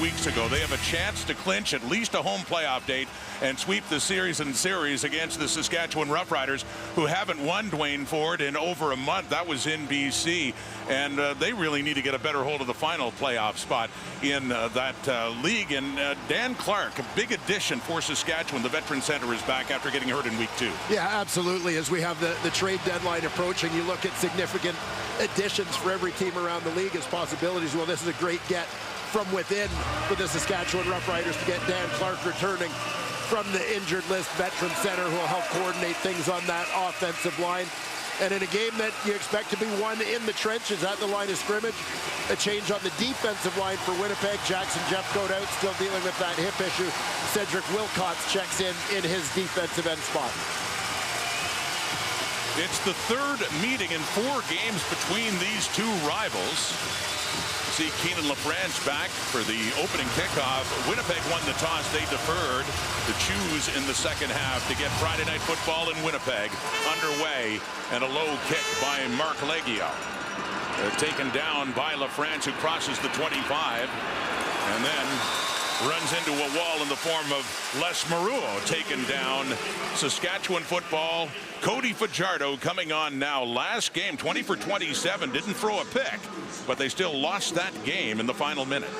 weeks ago. They have a chance to clinch at least a home playoff date and sweep the series against the Saskatchewan Roughriders, who haven't won, Dwayne Ford, in over a month. That was in BC, and they really need to get a better hold of the final playoff spot in that league. And Dan Clark, a big addition for Saskatchewan. The veteran center is back after getting hurt in week 2. Yeah, absolutely. As we have the trade deadline approaching, you look at significant additions for every team around the league as possibilities. Well, this is a great get from within for the Saskatchewan Roughriders to get Dan Clark returning from the injured list veteran center who will help coordinate things on that offensive line. And in a game that you expect to be won in the trenches at the line of scrimmage, a change on the defensive line for Winnipeg. Jackson Jeffcoat out, still dealing with that hip issue. Cedric Wilcox checks in his defensive end spot. It's the third meeting in 4 games between these two rivals. See Keenan LaFrance back for the opening kickoff. Winnipeg won the toss. They deferred to choose in the second half to get Friday Night Football in Winnipeg underway. And a low kick by Mark Leggio. Taken down by LaFrance, who crosses the 25 and then runs into a wall in the form of Les Maruo, taken down. Saskatchewan football. Cody Fajardo coming on now. Last game, 20 for 27, didn't throw a pick, but they still lost that game in the final minute.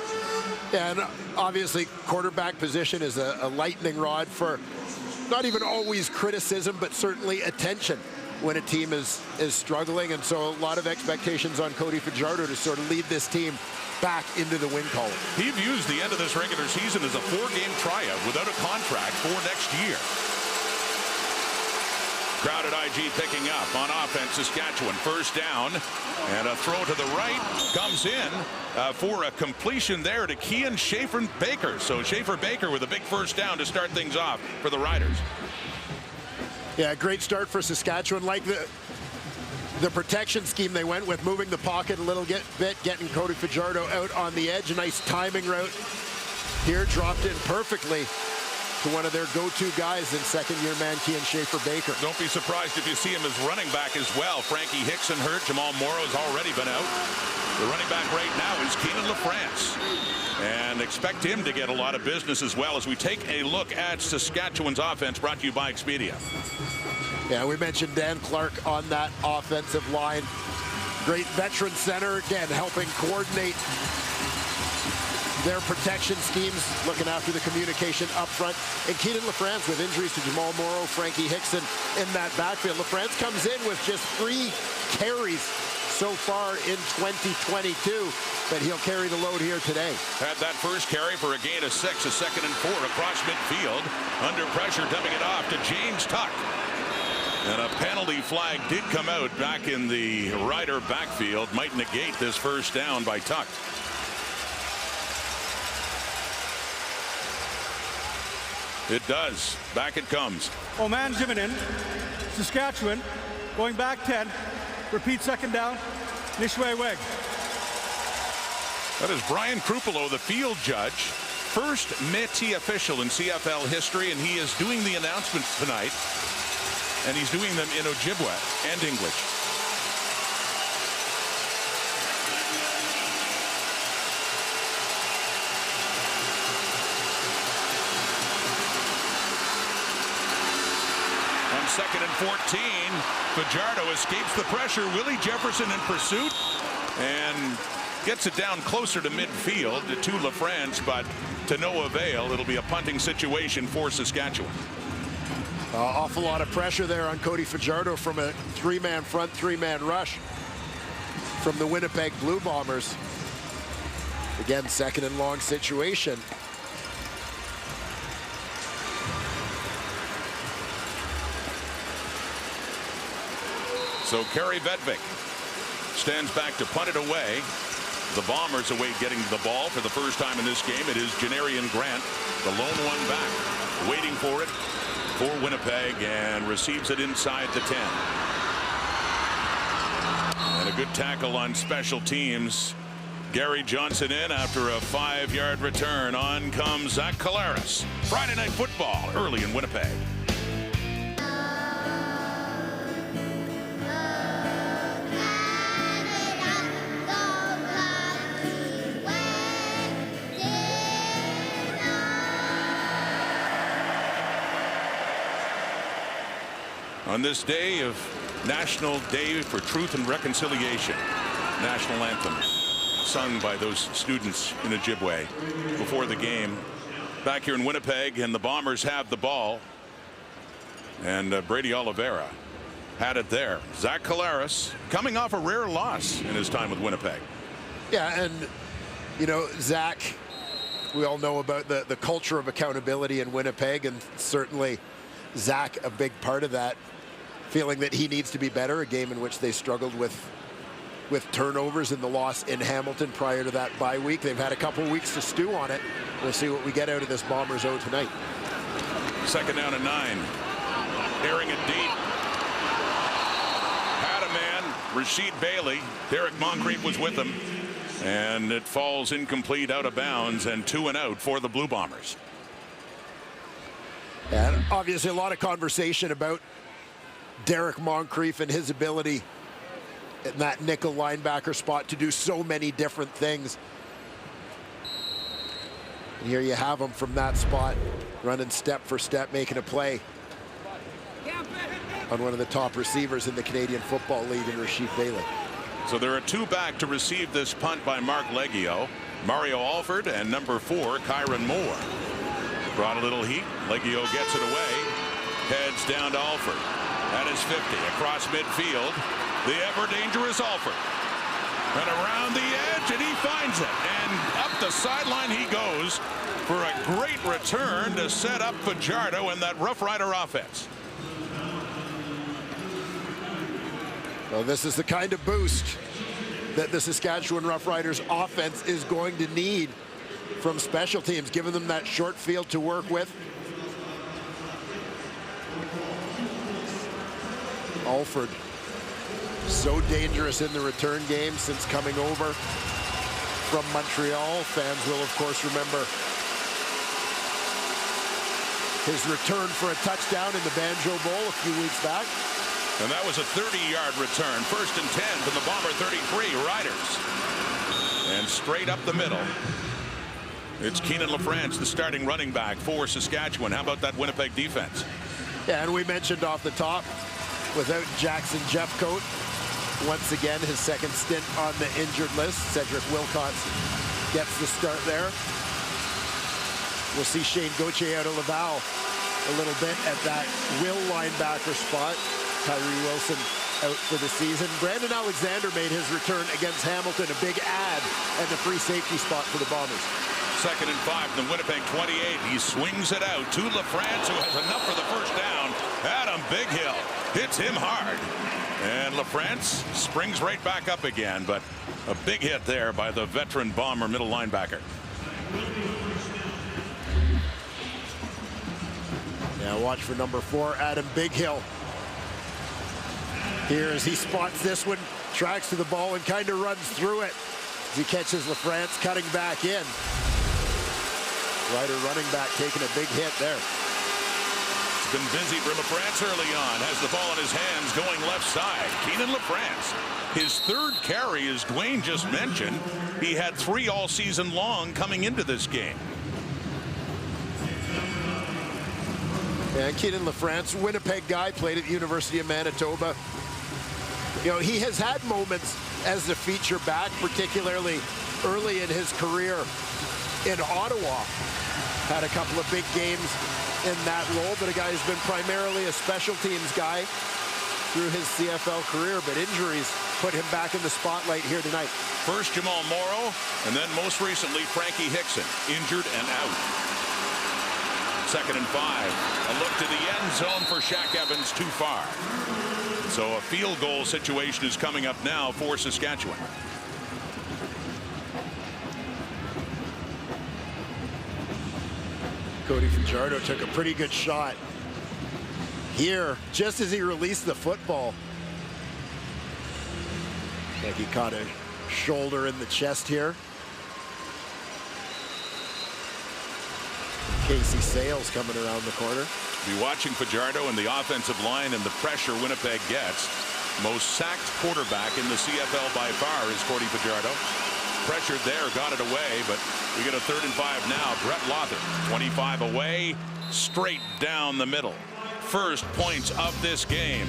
And obviously, quarterback position is a lightning rod for not even always criticism, but certainly attention when a team is struggling. And so a lot of expectations on Cody Fajardo to sort of lead this team back into the win column. He views the end of this regular season as a 4-game tryout without a contract for next year. Crowded IG picking up on offense. Saskatchewan first down, and a throw to the right comes in for a completion there to Kean Schaefer-Baker. So Schaefer-Baker with a big first down to start things off for the Riders. Yeah, great start for Saskatchewan. Like the protection scheme they went with, moving the pocket a little bit, getting Cody Fajardo out on the edge. A nice timing route here, dropped in perfectly to one of their go-to guys in second-year man Kean Schaefer-Baker. Don't be surprised if you see him as running back as well. Frankie Hickson hurt. Jamal Morrow's already been out. The running back right now is Keenan LaFrance. And expect him to get a lot of business as well as we take a look at Saskatchewan's offense, brought to you by Expedia. Yeah, we mentioned Dan Clark on that offensive line. Great veteran center, again, helping coordinate their protection schemes, looking after the communication up front. And Keenan LaFrance with injuries to Jamal Morrow, Frankie Hickson in that backfield. LaFrance comes in with just 3 carries so far in 2022, but he'll carry the load here today. Had that first carry for a gain of 6, a 2nd and 4 across midfield. Under pressure, dumping it off to James Tuck. And a penalty flag did come out back in the Rider backfield. Might negate this first down by Tuck. It does. Back it comes. Oman Jiminin, Saskatchewan, going back 10. Repeat second down. Nishwe Weg. That is Brian Krupelo, the field judge. First Métis official in CFL history, and he is doing the announcements tonight. And he's doing them in Ojibwe and English. On 2nd and 14, Fajardo escapes the pressure. Willie Jefferson in pursuit and gets it down closer to midfield to LaFrance, but to no avail. It'll be a punting situation for Saskatchewan. Awful lot of pressure there on Cody Fajardo from a 3-man front, 3-man rush from the Winnipeg Blue Bombers. Again, 2nd and long situation. So Kerry Vedvik stands back to punt it away. The Bombers await getting the ball for the first time in this game. It is Janarian Grant, the lone one back, waiting for it for Winnipeg, and receives it inside the 10. And a good tackle on special teams. Gary Johnson in after a 5-yard return. On comes Zach Collaros. Friday Night Football early in Winnipeg. on this day of National Day for Truth and Reconciliation. National anthem sung by those students in Ojibwe before the game. Back here in Winnipeg, and the Bombers have the ball. And Brady Oliveira had it there. Zach Collaros coming off a rare loss in his time with Winnipeg. Yeah, and you know, Zach, we all know about the culture of accountability in Winnipeg, and certainly Zach a big part of that, feeling that he needs to be better. A game in which they struggled with turnovers in the loss in Hamilton prior to that bye week. They've had a couple weeks to stew on it. We'll see what we get out of this Bombers O tonight. 2nd down and 9. Airing it deep. Had a man, Rasheed Bailey. Derek Moncrief was with him. And it falls incomplete, out of bounds, and 2 and out for the Blue Bombers. And obviously a lot of conversation about Derek Moncrief and his ability in that nickel linebacker spot to do so many different things. And here you have him from that spot, running step for step, making a play on one of the top receivers in the Canadian Football League in Rasheed Bailey. So there are 2 back to receive this punt by Mark Leggio. Mario Alford and number 4, Kyron Moore. Brought a little heat. Leggio gets it away. Heads down to Alford. At his 50, across midfield. The ever-dangerous Alford. And around the edge, and he finds it. And up the sideline he goes for a great return to set up Fajardo in that Rough Rider offense. Well, this is the kind of boost that the Saskatchewan Roughriders offense is going to need from special teams, giving them that short field to work with. Alford, so dangerous in the return game since coming over from Montreal. Fans will, of course, remember his return for a touchdown in the Banjo Bowl a few weeks back. And that was a 30-yard return. 1st and 10 from the Bomber 33 Riders. And straight up the middle. It's Keenan LaFrance, the starting running back for Saskatchewan. How about that Winnipeg defense? Yeah, and we mentioned off the top, without Jackson Jeffcoat, once again his 2nd stint on the injured list. Cedric Wilcox gets the start there. We'll see Shane Gauthier out of Laval a little bit at that will linebacker spot. Tyree Wilson out for the season. Brandon Alexander made his return against Hamilton, a big add, and the free safety spot for the Bombers. 2nd and 5 from the Winnipeg 28. He swings it out to LaFrance, who has enough for the 1st down. Adam Bighill hits him hard. And LaFrance springs right back up again, but a big hit there by the veteran Bomber middle linebacker. Now watch for number 4, Adam Bighill. Here as he spots this one, tracks to the ball and kind of runs through it as he catches LaFrance cutting back in. Rider running back taking a big hit there. It's been busy for LaFrance early on. Has the ball in his hands going left side. Keenan LaFrance. His 3rd carry, as Dwayne just mentioned. He had 3 all season long coming into this game. And Keenan LaFrance, Winnipeg guy, played at the University of Manitoba. You know, he has had moments as the feature back, particularly early in his career in Ottawa. Had a couple of big games in that role, but a guy who's been primarily a special teams guy through his CFL career, but injuries put him back in the spotlight here tonight. First Jamal Morrow, and then most recently Frankie Hickson, injured and out. 2nd and 5. A look to the end zone for Shaq Evans, too far. So a field goal situation is coming up now for Saskatchewan. Cody Fajardo took a pretty good shot here just as he released the football. I think he caught a shoulder in the chest here. Casey Sales coming around the corner. Be watching Fajardo and the offensive line and the pressure Winnipeg gets. Most sacked quarterback in the CFL by far is Cody Fajardo. Pressured there, got it away, but we get a 3rd and 5 now. Brett Lother, 25 away, straight down the middle. first points of this game,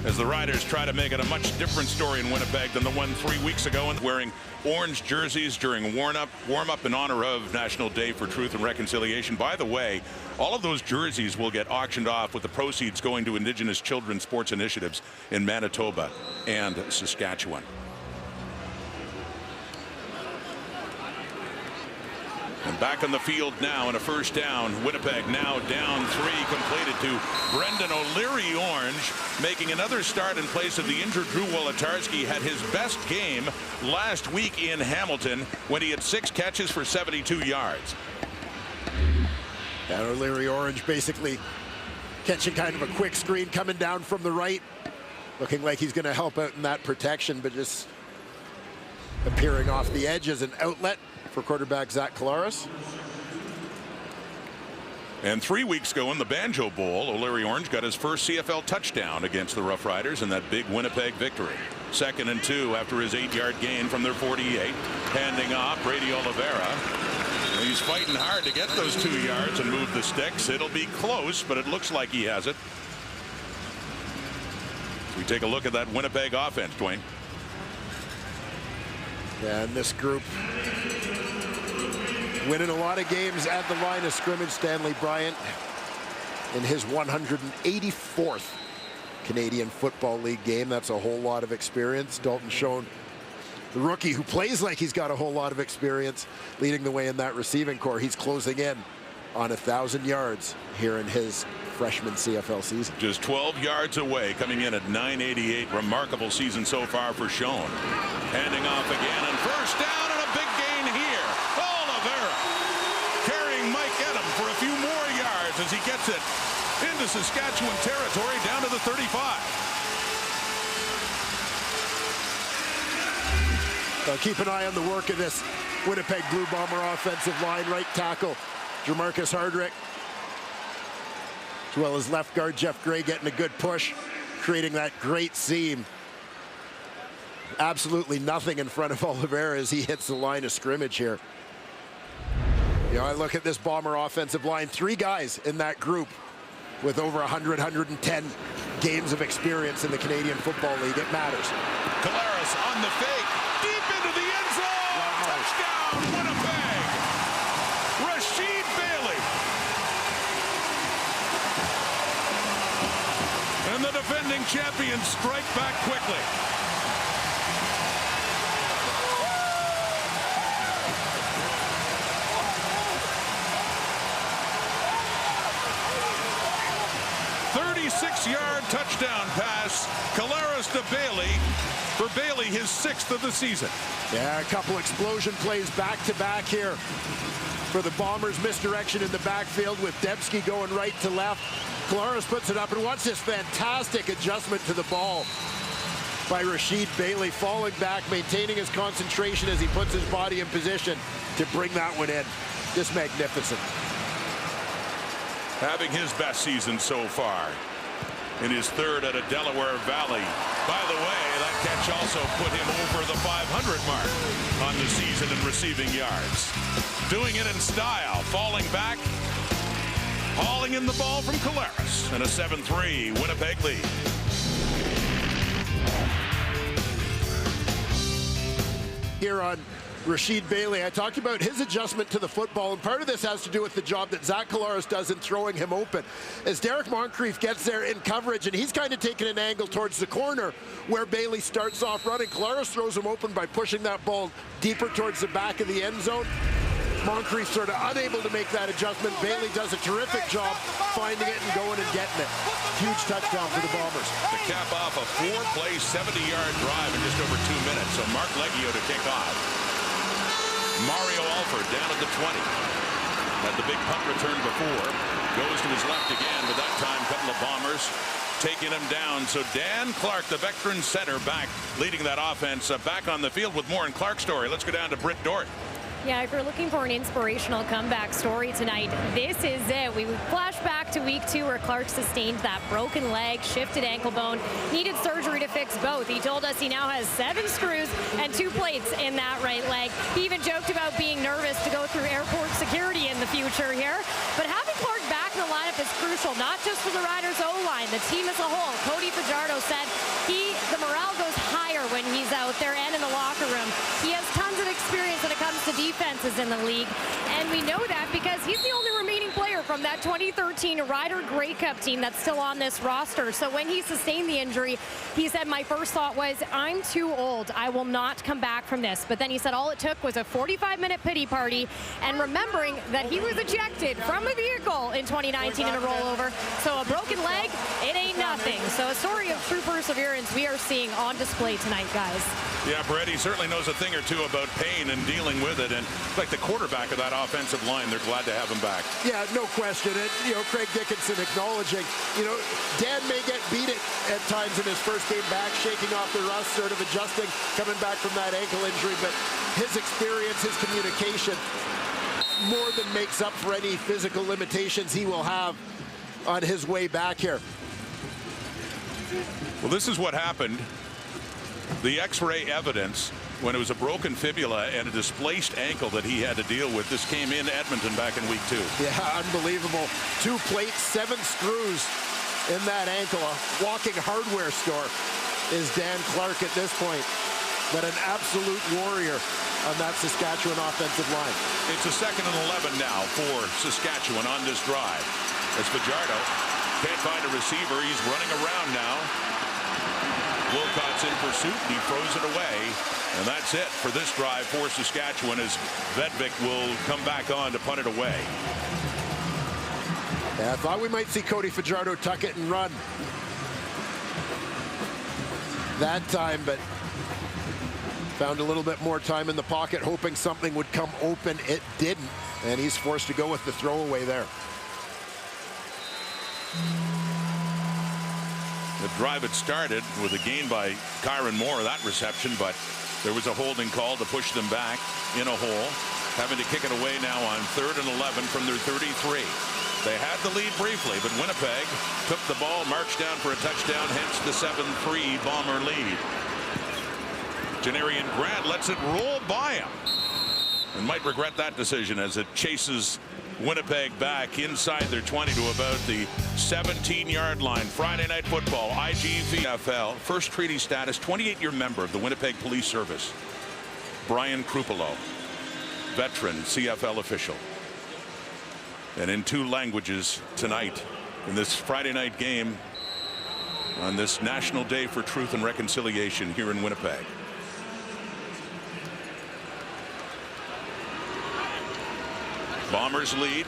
as the Riders try to make it a much different story in Winnipeg than the one 3 weeks ago, and wearing orange jerseys during warm-up in honor of National Day for Truth and Reconciliation. By the way, all of those jerseys will get auctioned off, with the proceeds going to Indigenous children's sports initiatives in Manitoba and Saskatchewan. And back on the field now in a first down. Winnipeg now down 3, completed to Brendan O'Leary-Orange, making another start in place of the injured Drew Wolotarski. Had his best game last week in Hamilton when he had 6 catches for 72 yards. And O'Leary-Orange basically catching kind of a quick screen coming down from the right, looking like he's going to help out in that protection, but just appearing off the edge as an outlet for quarterback Zach Collaros. And 3 weeks ago in the Banjo Bowl, O'Leary-Orange got his first CFL touchdown against the Roughriders in that big Winnipeg victory. 2nd and 2 after his 8-yard gain from their 48. Handing off Brady Oliveira. He's fighting hard to get those 2 yards and move the sticks. It'll be close, but it looks like he has it. We take a look at that Winnipeg offense, Dwayne. And this group winning a lot of games at the line of scrimmage. Stanley Bryant in his 184th Canadian Football League game. That's a whole lot of experience. Dalton Schoen, the rookie who plays like he's got a whole lot of experience, leading the way in that receiving corps. He's closing in on 1,000 yards here in his freshman CFL season. Just 12 yards away, coming in at 988. Remarkable season so far for Schoen. Handing off again, and first down, and a big gain here. Oliveira carrying Mike Edam for a few more yards as he gets it into Saskatchewan territory down to the 35. Keep an eye on the work of this Winnipeg Blue Bomber offensive line. Right tackle Jamarcus Hardrick, as well as left guard Jeff Gray getting a good push, creating that great seam. Absolutely nothing in front of Oliveira as he hits the line of scrimmage here. You know, I look at this Bomber offensive line, 3 guys in that group with over 100, 110 games of experience in the Canadian Football League. It matters. Collaros on the fake, deep into the end zone. Wow. Touchdown, Winnipeg. Rasheed Bailey. And the defending champions strike back quickly. Six-yard touchdown pass, Collaros to Bailey. For Bailey, his 6th of the season. Yeah, a couple explosion plays back-to-back here for the Bombers. Misdirection in the backfield with Debsky going right to left. Collaros puts it up, and watch this fantastic adjustment to the ball by Rasheed Bailey, falling back, maintaining his concentration as he puts his body in position to bring that one in. Just magnificent. Having his best season so far in his 3rd at a Delaware Valley. By the way, that catch also put him over the 500 mark on the season in receiving yards. Doing it in style, falling back, hauling in the ball from Collaros, and a 7-3 Winnipeg lead. Here on Rasheed Bailey, I talked about his adjustment to the football, and part of this has to do with the job that Zach Collaros does in throwing him open. As Derek Moncrief gets there in coverage, and he's kind of taking an angle towards the corner where Bailey starts off running. Collaros throws him open by pushing that ball deeper towards the back of the end zone. Moncrief sort of unable to make that adjustment. Bailey does a terrific job finding it and going and getting it. Huge touchdown for the Bombers. To cap off a 4-play, 70-yard drive in just over 2 minutes. So Mark Leggio to kick off. Mario Alford down at the 20. Had the big punt return before. Goes to his left again, but that time a couple of Bombers taking him down. So Dan Clark, the veteran center, back leading that offense back on the field with more in Clark's story. Let's go down to Britt Dort. Yeah, if you're looking for an inspirational comeback story tonight, this is it. We flash back to week 2 where Clark sustained that broken leg, shifted ankle bone, needed surgery to fix both. He told us he now has 7 screws and 2 plates in that right leg. He even joked about being nervous to go through airport security in the future here. But having Clark back in the the lineup is crucial, not just for the Riders O-line, the team as a whole. Cody Fajardo said the morale goes higher when he's out there and in the locker room. He has tons of experience when it comes to defenses in the league, and we know that because he's the only remaining player from that 2013 Rider Grey Cup team that's still on this roster. So when he sustained the injury, he said, my first thought was, I'm too old. I will not come back from this. But then he said all it took was a 45-minute pity party, and remembering that he was ejected from a vehicle in 2019 in a rollover. So a broken leg, it ain't nothing. So a story of true perseverance we are seeing on display tonight, guys. Yeah, Brett, he certainly knows a thing or two about pain and dealing with it. And like the quarterback of that offensive line, they're glad to have him back. Yeah, no question. And, Craig Dickinson acknowledging, Dan may get beat at times in his first game back, shaking off the rust, sort of adjusting, coming back from that ankle injury. But his experience, his communication, more than makes up for any physical limitations he will have on his way back here. Well, this is what happened. The x-ray evidence, when it was a broken fibula and a displaced ankle that he had to deal with, this came in Edmonton back in week 2. Yeah, unbelievable. 2 plates, 7 screws in that ankle. A walking hardware store is Dan Clark at this point, but an absolute warrior on that Saskatchewan offensive line. It's a 2nd and 11 now for Saskatchewan on this drive. As Fajardo can't find a receiver, he's running around now. Wilcott's in pursuit, and he throws it away. And that's it for this drive for Saskatchewan, as Vedvik will come back on to punt it away. Yeah, I thought we might see Cody Fajardo tuck it and run that time, but found a little bit more time in the pocket, hoping something would come open. It didn't, and he's forced to go with the throwaway there. The drive had started with a gain by Kyron Moore, that reception, but there was a holding call to push them back in a hole, having to kick it away now on 3rd and 11 from their 33. They had the lead briefly, but Winnipeg took the ball, marched down for a touchdown, hence the 7-3 Bomber lead. Janarian Grant lets it roll by him and might regret that decision as it chases Winnipeg back inside their 20 to about the 17-yard line. Friday Night Football, IGVFL, first treaty status, 28-year member of the Winnipeg Police Service. Brian Krupalo, veteran CFL official. And in 2 languages tonight in this Friday night game on this National Day for Truth and Reconciliation here in Winnipeg. Bombers lead.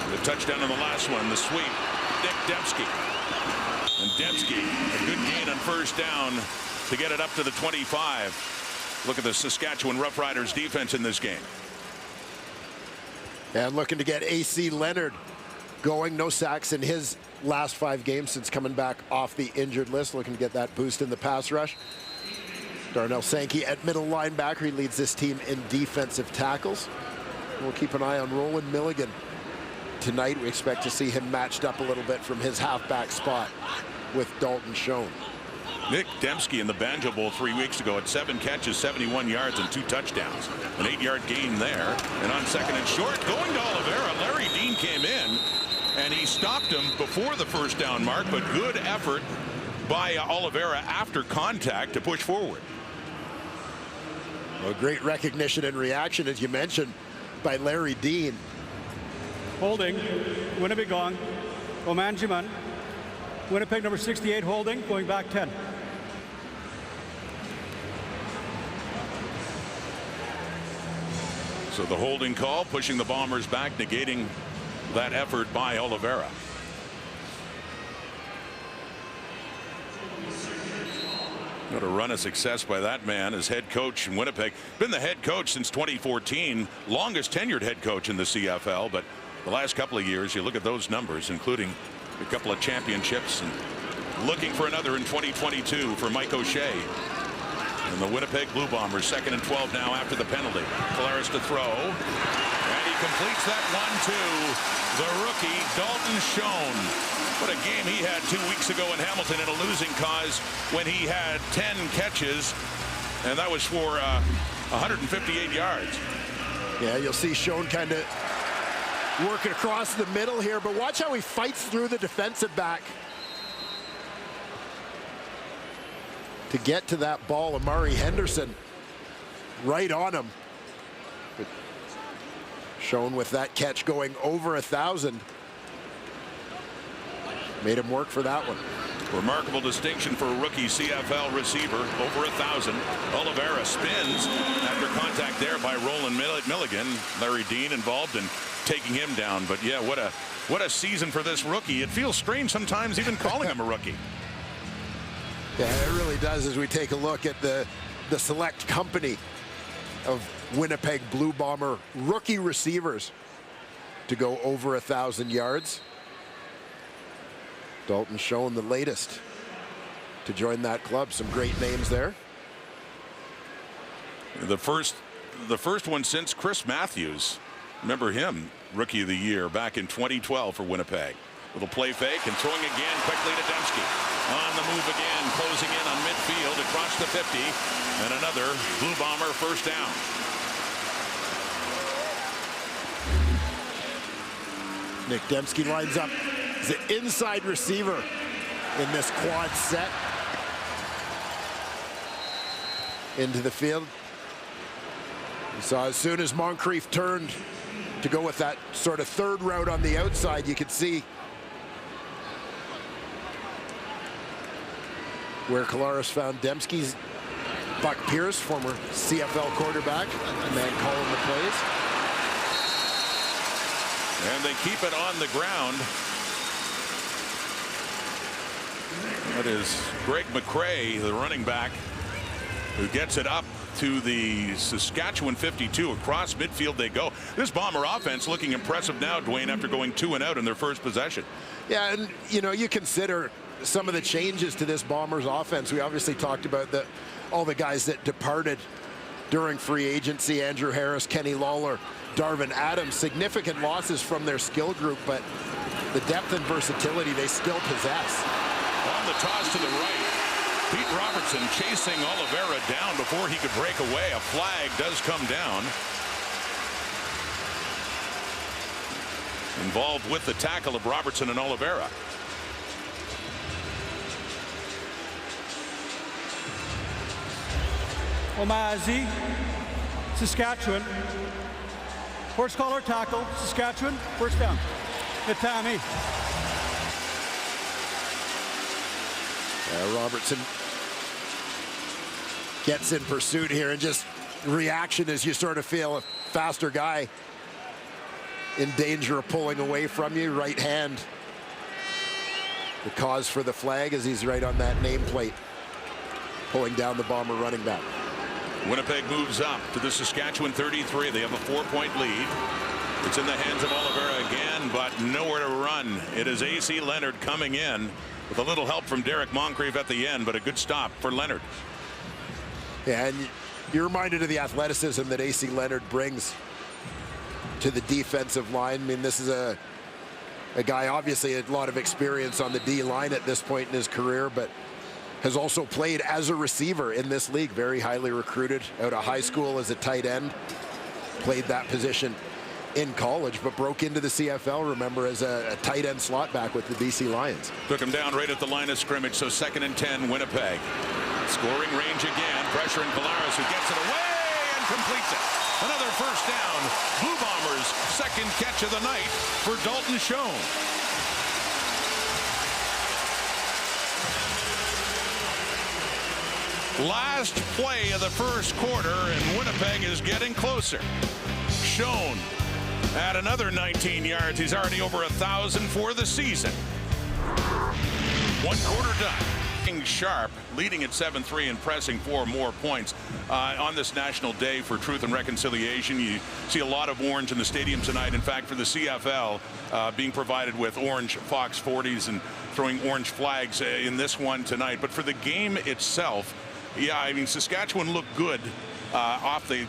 The touchdown on the last one, the sweep. Nick Dembski. And Dembski, a good gain on first down to get it up to the 25. Look at the Saskatchewan Roughriders defense in this game. And looking to get AC Leonard going. No sacks in his last 5 games since coming back off the injured list. Looking to get that boost in the pass rush. Darnell Sankey at middle linebacker. He leads this team in defensive tackles. We'll keep an eye on Roland Milligan tonight. We expect to see him matched up a little bit from his halfback spot with Dalton Schoen. Nick Dembski in the Banjo Bowl 3 weeks ago at 7 catches, 71 yards and 2 touchdowns. An 8-yard gain there. And on 2nd and short, going to Oliveira, Larry Dean came in and he stopped him before the first down mark, but good effort by Oliveira after contact to push forward. Well, great recognition and reaction, as you mentioned, by Larry Dean. Holding, Winnipeg gone. Omanjiman, Winnipeg number 68 holding, going back 10. So the holding call pushing the Bombers back, negating that effort by Oliveira. What a run of success by that man as head coach in Winnipeg. Been the head coach since 2014, longest tenured head coach in the CFL, but the last couple of years, you look at those numbers, including a couple of championships, and looking for another in 2022 for Mike O'Shea. And the Winnipeg Blue Bombers, 2nd and 12 now after the penalty. Collaros to throw, and he completes that one to the rookie, Dalton Schoen. What a game he had 2 weeks ago in Hamilton in a losing cause when he had 10 catches, and that was for 158 yards. Yeah, you'll see Schoen kind of working across the middle here, but watch how he fights through the defensive back to get to that ball. Amari Henderson right on him. But shown with that catch going over 1,000. Made him work for that one. Remarkable distinction for a rookie CFL receiver, over 1,000. Oliveira spins after contact there by Roland Milligan. Larry Dean involved in taking him down. But yeah, what a season for this rookie. It feels strange sometimes even calling him a rookie. Yeah, it really does as we take a look at the select company of Winnipeg Blue Bomber rookie receivers to go over 1,000 yards. Dalton Schoen, the latest to join that club. Some great names there. The first one since Chris Matthews. Remember him, Rookie of the Year back in 2012 for Winnipeg. Little play fake and throwing again quickly to Dembski. On the move again, closing in on midfield across the 50, and another Blue Bomber first down. Nick Dembski lines up as an inside receiver in this quad set. Into the field. You saw as soon as Moncrief turned to go with that sort of third route on the outside, you could see where Collaros found Dembski's. Buck Pierce, former CFL quarterback, the man calling the plays. And they keep it on the ground. That is Greg McCrae, the running back, who gets it up to the Saskatchewan 52. Across midfield they go. This Bomber offense looking impressive now, Dwayne, after going 2 and out in their first possession. Yeah, and you know, you consider some of the changes to this Bombers offense. We obviously talked about all the guys that departed during free agency. Andrew Harris, Kenny Lawler, Darvin Adams. Significant losses from their skill group, but the depth and versatility they still possess. On the toss to the right, Pete Robertson chasing Oliveira down before he could break away. A flag does come down. Involved with the tackle of Robertson and Oliveira. Omazi, Saskatchewan. Horse collar tackle, Saskatchewan, first down. Itami. Robertson gets in pursuit here, and just reaction as you sort of feel a faster guy in danger of pulling away from you. Right hand, the cause for the flag, as he's right on that nameplate, pulling down the Bomber running back. Winnipeg moves up to the Saskatchewan 33. They have a 4-point lead. It's in the hands of Oliveira again, but nowhere to run. It is A.C. Leonard coming in with a little help from Derek Moncrief at the end, but a good stop for Leonard. Yeah, and you're reminded of the athleticism that A.C. Leonard brings to the defensive line. I mean, this is a guy, obviously a lot of experience on the D line at this point in his career, but has also played as a receiver in this league. Very highly recruited out of high school as a tight end. Played that position in college, but broke into the CFL, remember, as a tight end slot back with the BC Lions. Took him down right at the line of scrimmage, so 2nd and 10, Winnipeg. Scoring range again, pressure in Collaros, who gets it away and completes it. Another first down. Blue Bombers' second catch of the night for Dalton Schoen. Last play of the first quarter, and Winnipeg is getting closer. Schoen at another 19 yards. He's already over 1,000 for the season. 1 quarter done. Sharp leading at 7-3 and pressing 4 more points on this National Day for Truth and Reconciliation. You see a lot of orange in the stadium tonight. In fact, for the CFL, being provided with orange Fox 40s and throwing orange flags in this one tonight. But for the game itself, yeah, I mean, Saskatchewan looked good off the,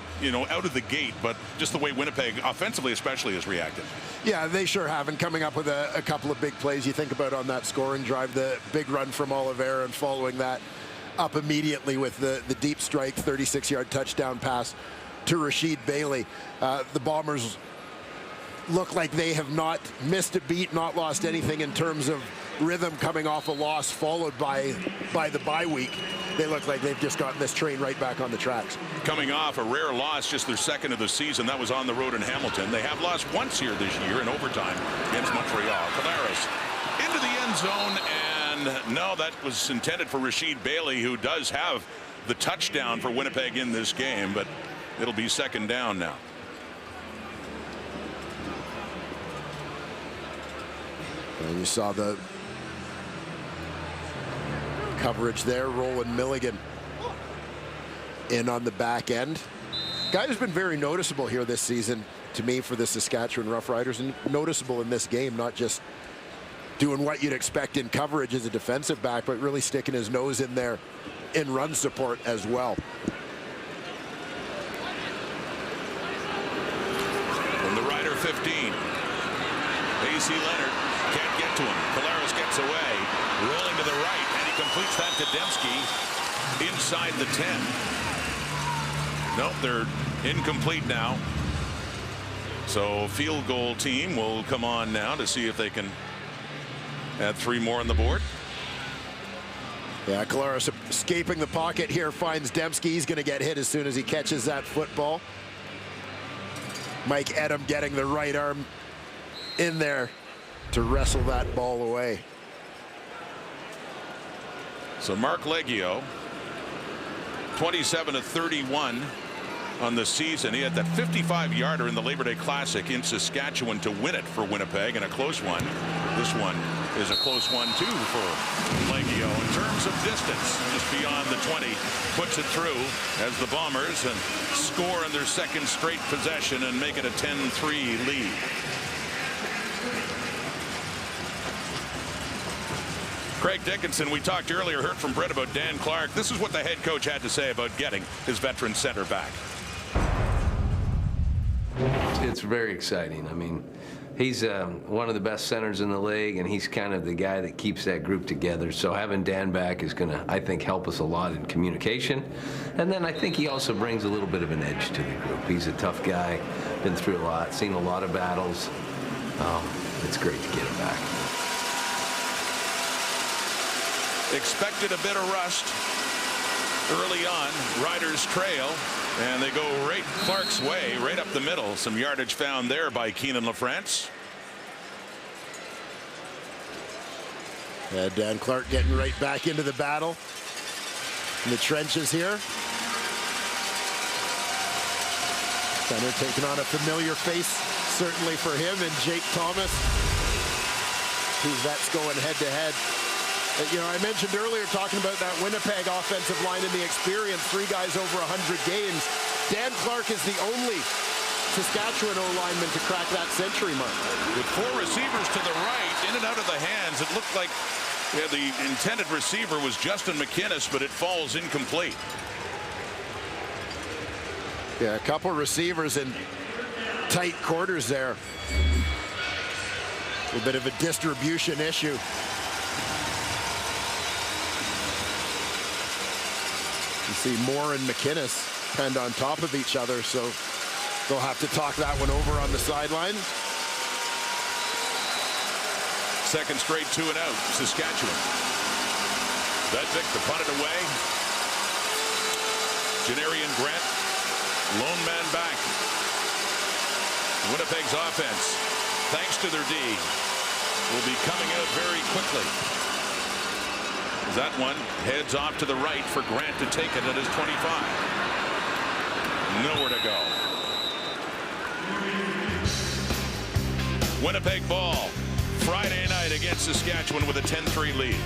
out of the gate, but just the way Winnipeg offensively especially has reacted. Yeah, they sure have, and coming up with a couple of big plays. You think about on that scoring drive, the big run from Oliveira, and following that up immediately with the deep strike 36-yard touchdown pass to Rashid Bailey. The Bombers look like they have not missed a beat, not lost anything in terms of rhythm coming off a loss followed by the bye week. They look like they've just gotten this train right back on the tracks. Coming off a rare loss, just their second of the season. That was on the road in Hamilton. They have lost once here this year in overtime against Montreal. Cavaras into the end zone, and no, that was intended for Rasheed Bailey, who does have the touchdown for Winnipeg in this game, but it'll be second down now. And you saw the coverage there. Roland Milligan in on the back end. Guy who's been very noticeable here this season to me for the Saskatchewan Roughriders, and noticeable in this game, not just doing what you'd expect in coverage as a defensive back, but really sticking his nose in there in run support as well. From the Rider 15, AC Leonard can't get to him. Cavaras gets away, rolling to the right, and he completes that to Dembski inside the 10. Nope, they're incomplete now. So field goal team will come on now to see if they can add 3 more on the board. Yeah, Cavaras escaping the pocket here, finds Dembski. He's going to get hit as soon as he catches that football. Mike Edem getting the right arm in there to wrestle that ball away. So Mark Leggio, 27 of 31 on the season. He had that 55-yarder in the Labor Day Classic in Saskatchewan to win it for Winnipeg, and a close one. This one is a close one too for Leggio. In terms of distance, just beyond the 20, puts it through as the Bombers and score in their second straight possession and make it a 10-3 lead. Craig Dickinson, we talked earlier, heard from Brett about Dan Clark. This is what the head coach had to say about getting his veteran center back. It's very exciting. I mean, he's one of the best centers in the league, and he's kind of the guy that keeps that group together. So having Dan back is going to, I think, help us a lot in communication. And then I think he also brings a little bit of an edge to the group. He's a tough guy, been through a lot, seen a lot of battles. It's great to get him back. Expected a bit of rust early on. Riders trail, and they go right Clark's way, right up the middle. Some yardage found there by Keenan LaFrance. Dan Clark getting right back into the battle in the trenches here. Center taking on a familiar face, certainly for him, and Jake Thomas. Two vets going head-to-head. You know, I mentioned earlier talking about that Winnipeg offensive line and the experience, 3 guys over 100 games. Dan Clark is the only Saskatchewan O-lineman to crack that century mark. With 4 receivers to the right, in and out of the hands, it looked like the intended receiver was Justin McInnes, but it falls incomplete. Yeah, a couple receivers in tight quarters there. A bit of a distribution issue. You see Moore and McInnes kind of on top of each other, so they'll have to talk that one over on the sideline. Second straight 2 and out, Saskatchewan. Vedvik to punt it away. Janarian Grant, lone man back. Winnipeg's offense, thanks to their D, will be coming out very quickly. That one heads off to the right for Grant to take it at his 25. Nowhere to go. Winnipeg ball Friday night against Saskatchewan with a 10-3 lead.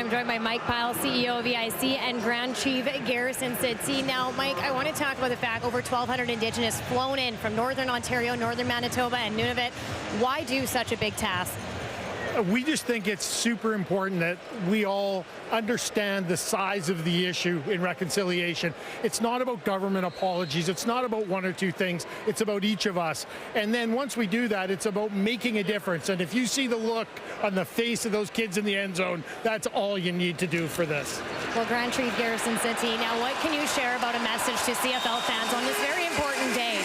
I'm joined by Mike Pyle, CEO of EIC, and Grand Chief Garrison Sidsi. Now, Mike, I want to talk about the fact over 1,200 Indigenous flown in from Northern Ontario, Northern Manitoba, and Nunavut. Why do such a big task? We just think it's super important that we all understand the size of the issue in reconciliation. It's not about government apologies. It's not about 1 or 2 things. It's about each of us. And then once we do that, it's about making a difference. And if you see the look on the face of those kids in the end zone, that's all you need to do for this. Well, Grand Chief Garrison Sidsi, now what can you share about a message to CFL fans on this very important day?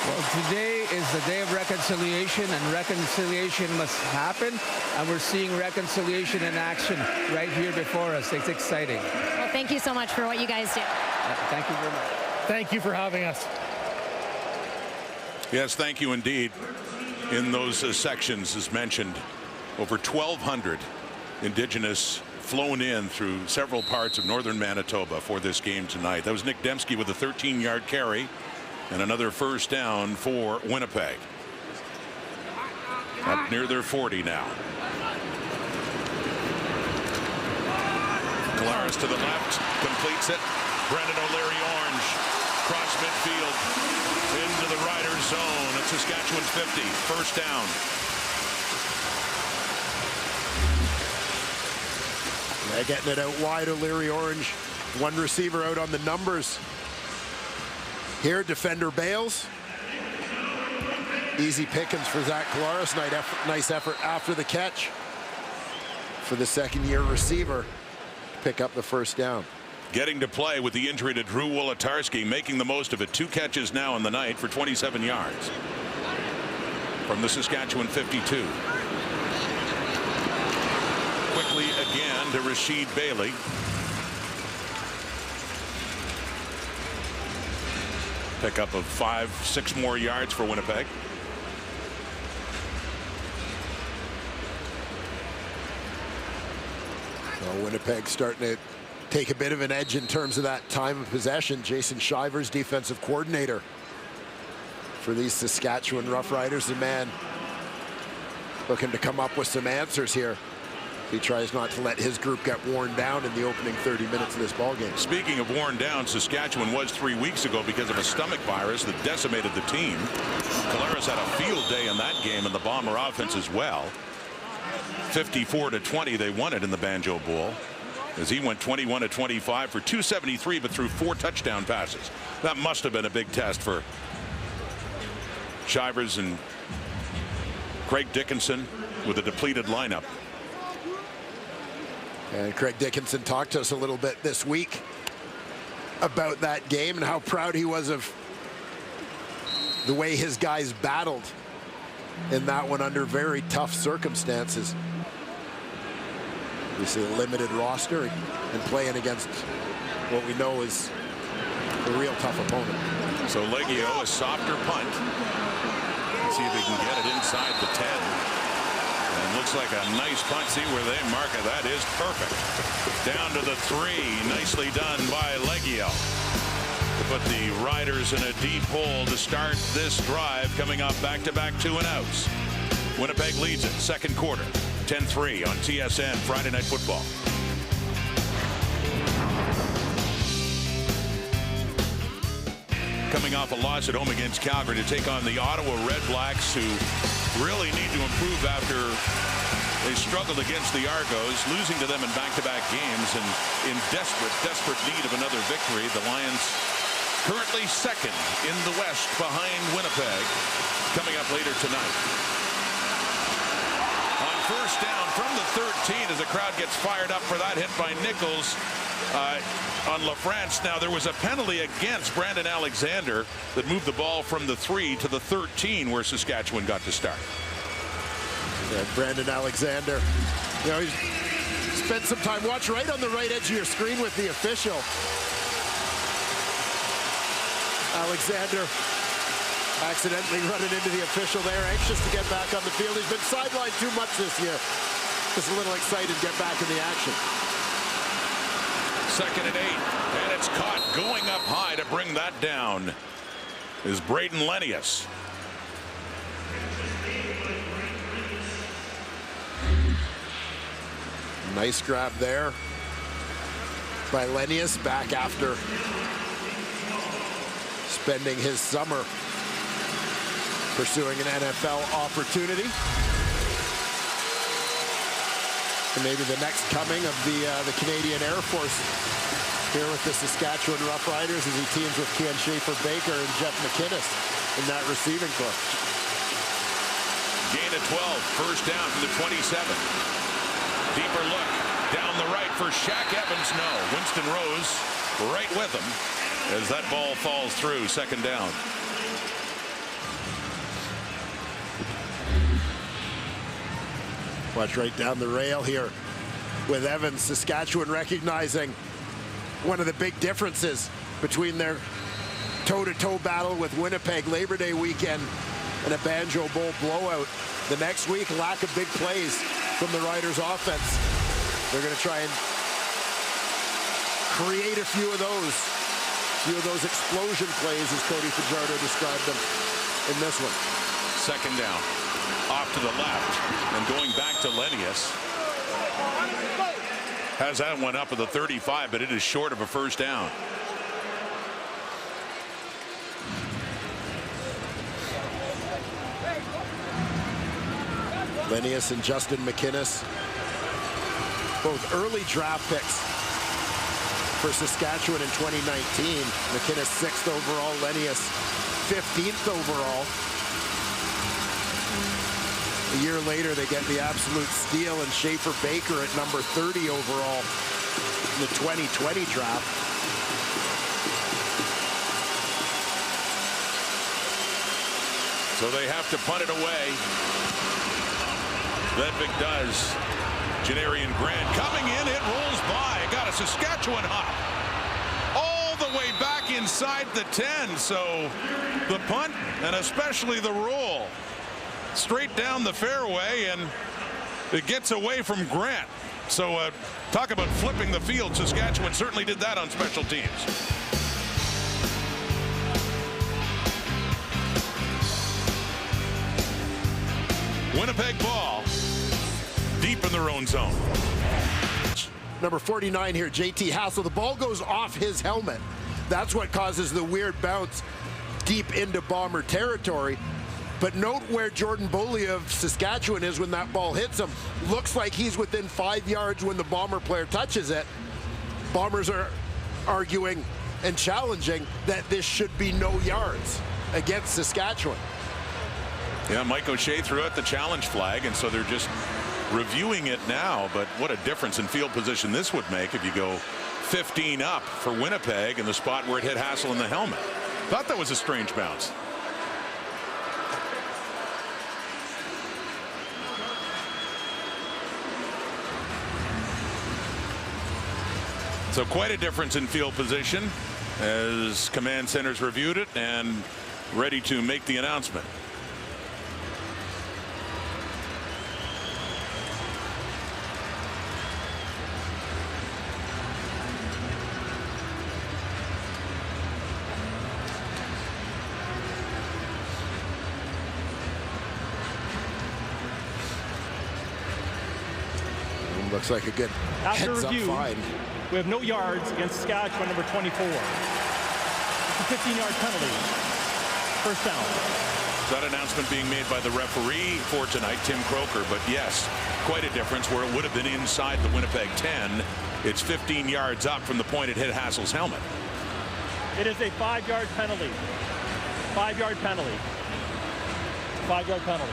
Well, today is the day of reconciliation, and reconciliation must happen, and we're seeing reconciliation in action right here before us. It's exciting. Well, thank you so much for what you guys do. Thank you very much. Thank you for having us. Yes, thank you indeed. In those sections, as mentioned, over 1,200 Indigenous flown in through several parts of northern Manitoba for this game tonight. That was Nick Dembski with a 13-yard carry and another first down for Winnipeg. Up near their 40 now. Collaros to the left, completes it. Brendan O'Leary Orange, cross midfield, into the Riders zone at Saskatchewan's 50. First down. Yeah, getting it out wide, O'Leary Orange. One receiver out on the numbers. Here, defender Bales. Easy pickings for Zach Collaros. Nice effort after the catch for the second-year receiver to pick up the first down. Getting to play with the injury to Drew Wolotarski, making the most of it. 2 catches now in the night for 27 yards. From the Saskatchewan 52. Quickly again to Rasheed Bailey. Pickup of 5-6 more yards for Winnipeg. Well, Winnipeg starting to take a bit of an edge in terms of that time of possession. Jason Shivers, defensive coordinator for these Saskatchewan Roughriders, the man looking to come up with some answers here. He tries not to let his group get worn down in the opening 30 minutes of this ballgame. Speaking of worn down, Saskatchewan was 3 weeks ago because of a stomach virus that decimated the team. Collaros had a field day in that game, and the Bomber offense as well. 54-20, they won it in the Banjo Bowl, as he went 21-25 for 273, but threw 4 touchdown passes. That must have been a big test for Shivers and Craig Dickinson with a depleted lineup. And Craig Dickinson talked to us a little bit this week about that game and how proud he was of the way his guys battled in that one under very tough circumstances. We see a limited roster and playing against what we know is a real tough opponent. So Leggio, a softer punt. Let's see if he can get it inside the 10. And looks like a nice punt. See where they mark it. That is perfect. Down to the 3. Nicely done by Leggio to put the Riders in a deep hole to start this drive, coming up back-to-back 2-and-outs. Winnipeg leads it second quarter, 10-3 on TSN Friday Night Football. Coming off a loss at home against Calgary to take on the Ottawa Red Blacks, who really need to improve after they struggled against the Argos, losing to them in back-to-back games, and in desperate need of another victory. The Lions currently second in the West behind Winnipeg, coming up later tonight. On first down from the 13, as the crowd gets fired up for that hit by Nichols on LaFrance. Now, there was a penalty against Brandon Alexander that moved the ball from the 3 to the 13, where Saskatchewan got to start. Yeah, Brandon Alexander, you know, he's spent some time. Watch right on the right edge of your screen with the official. Alexander accidentally running into the official there, anxious to get back on the field. He's been sidelined too much this year. Just a little excited to get back in the action. 2nd and 8, and it's caught going up high to bring that down is Braden Lenius. Nice grab there by Lenius, back after spending his summer pursuing an NFL opportunity. And maybe the next coming of the Canadian Air Force here with the Saskatchewan Roughriders as he teams with Ken Schaefer-Baker and Jeff McInnes in that receiving corps. Gain of 12, first down from the 27. Deeper look down the right for Shaq Evans. No, Winston Rose right with him as that ball falls through, second down. Watch right down the rail here with Evans. Saskatchewan recognizing one of the big differences between their toe-to-toe battle with Winnipeg Labor Day weekend and a Banjo Bowl blowout. The next week, lack of big plays from the Riders offense. They're going to try and create a few of those explosion plays, as Cody Fajardo described them in this one. Second down, off to the left, and going back to Lenius. Has that one up at the 35, but it is short of a first down. Lenius and Justin McInnes, both early draft picks for Saskatchewan in 2019. McInnes 6th overall, Lenius 15th overall. A year later, they get the absolute steal in Schaefer Baker at number 30 overall in the 2020 draft. So they have to punt it away. Vedvik does. Janarian Grant coming in. It rolls by. Got a Saskatchewan hop all the way back inside the 10. So the punt and especially the roll straight down the fairway, and it gets away from Grant. So talk about flipping the field. Saskatchewan certainly did that on special teams. Winnipeg ball deep in their own zone. Number 49 here, JT Hassel. The ball goes off his helmet. That's what causes the weird bounce deep into Bomber territory. But note where Jordan Boley of Saskatchewan is when that ball hits him. Looks like he's within 5 yards when the Bomber player touches it. Bombers are arguing and challenging that this should be no yards against Saskatchewan. Yeah, Mike O'Shea threw out the challenge flag, and so they're just reviewing it now. But what a difference in field position this would make if you go 15 up for Winnipeg in the spot where it hit Hassel in the helmet. Thought that was a strange bounce. So quite a difference in field position as command centers reviewed it and ready to make the announcement. Looks like a good After heads-up review, find. we have no yards against Saskatchewan, number 24. It's a 15-yard penalty. First down. That announcement being made by the referee for tonight, Tim Croker. But yes, quite a difference where it would have been inside the Winnipeg 10. It's 15 yards up from the point it hit Hassel's helmet. It is a 5-yard penalty. 5-yard penalty. 5-yard penalty.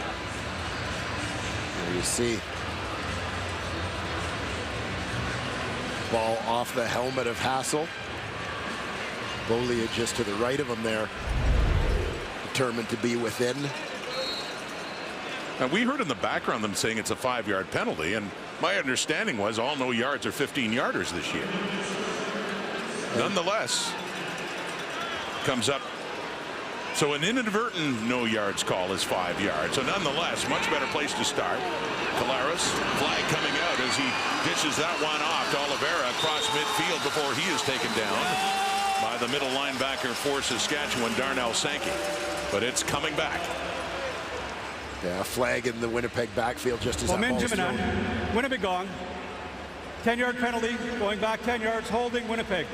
There you see. Ball off the helmet of Hassel. Boley just to the right of him there. Determined to be within. And we heard in the background them saying it's a 5-yard penalty, and my understanding was all no yards are 15-yarders this year. Nonetheless, comes up. So an inadvertent no yards call is 5 yards. So nonetheless, much better place to start. Collaros, flag coming out as he dishes that one off to Oliveira across midfield before he is taken down by the middle linebacker for Saskatchewan, Darnell Sankey. But it's coming back. Yeah, flag in the Winnipeg backfield just as that ball is thrown. Winnipeg gong. 10-yard penalty, going back 10 yards, holding Winnipeg.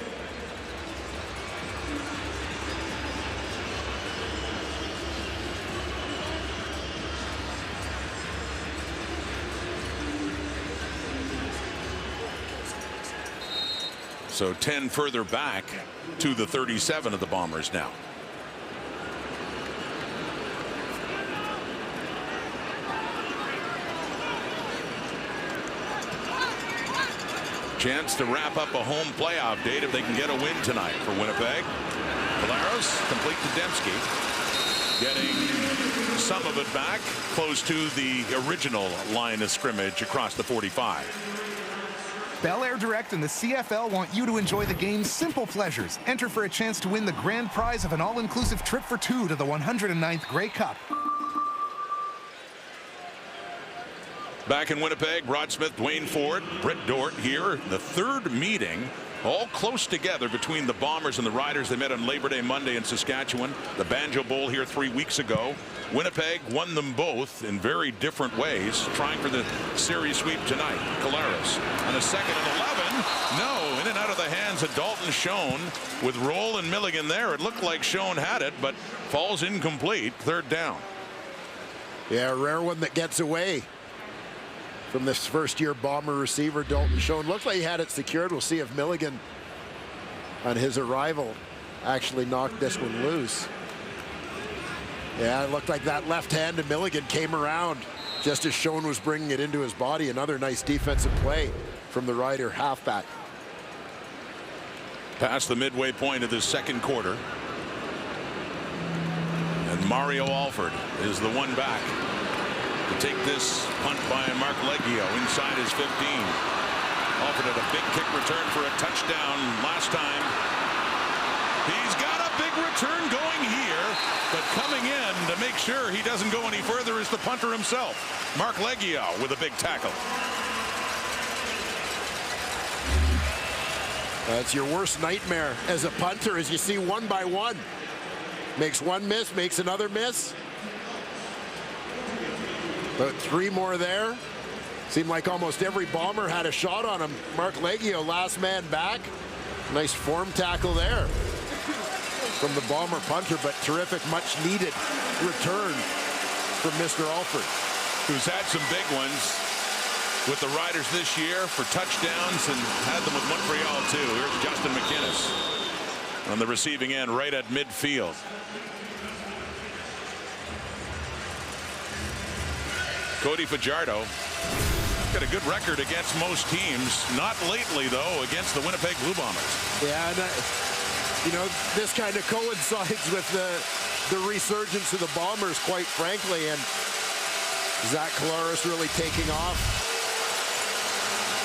So 10 further back to the 37 of the Bombers now. Chance to wrap up a home playoff date if they can get a win tonight for Winnipeg. Collaros complete to Dembski. getting some of it back close to the original line of scrimmage across the 45. Bel Air Direct and the CFL want you to enjoy the game's simple pleasures. Enter for a chance to win the grand prize of an all-inclusive trip for two to the 109th Grey Cup. Back in Winnipeg, Rod Smith, Dwayne Ford, Britt Dort here. The third meeting, all close together between the Bombers and the Riders. They met on Labor Day Monday in Saskatchewan. The Banjo Bowl here 3 weeks ago. Winnipeg won them both in very different ways, trying for the series sweep tonight. Collaros on a 2nd and 11. No, in and out of the hands of Dalton Schoen with Roll and Milligan there. It looked like Schoen had it, but falls incomplete. 3rd down. Yeah, a rare one that gets away from this first-year Bomber receiver, Dalton Schoen. Looked like he had it secured. We'll see if Milligan, on his arrival, actually knocked this one loose. Yeah, it looked like that left hand to Milligan came around just as Schoen was bringing it into his body. Another nice defensive play from the Rider halfback. Past the midway point of the 2nd quarter. And Mario Alford is the one back to take this punt by Mark Leggio inside his 15. Alford had a big kick return for a touchdown last time. He's got a big return going here, but coming in to make sure he doesn't go any further is the punter himself. Mark Leggio with a big tackle. That's your worst nightmare as a punter, as you see one by one. Makes one miss, makes another miss. About 3 more there. Seemed like almost every Bomber had a shot on him. Mark Leggio, last man back. Nice form tackle there from the Bomber punter, but terrific, much needed return from Mr. Alford, who's had some big ones with the Riders this year for touchdowns and had them with Montreal too. Here's Justin McInnes on the receiving end right at midfield. Cody Fajardo got a good record against most teams. Not lately, though, against the Winnipeg Blue Bombers. Yeah, and you know, this kind of coincides with the resurgence of the Bombers, quite frankly, and Zach Collaros really taking off.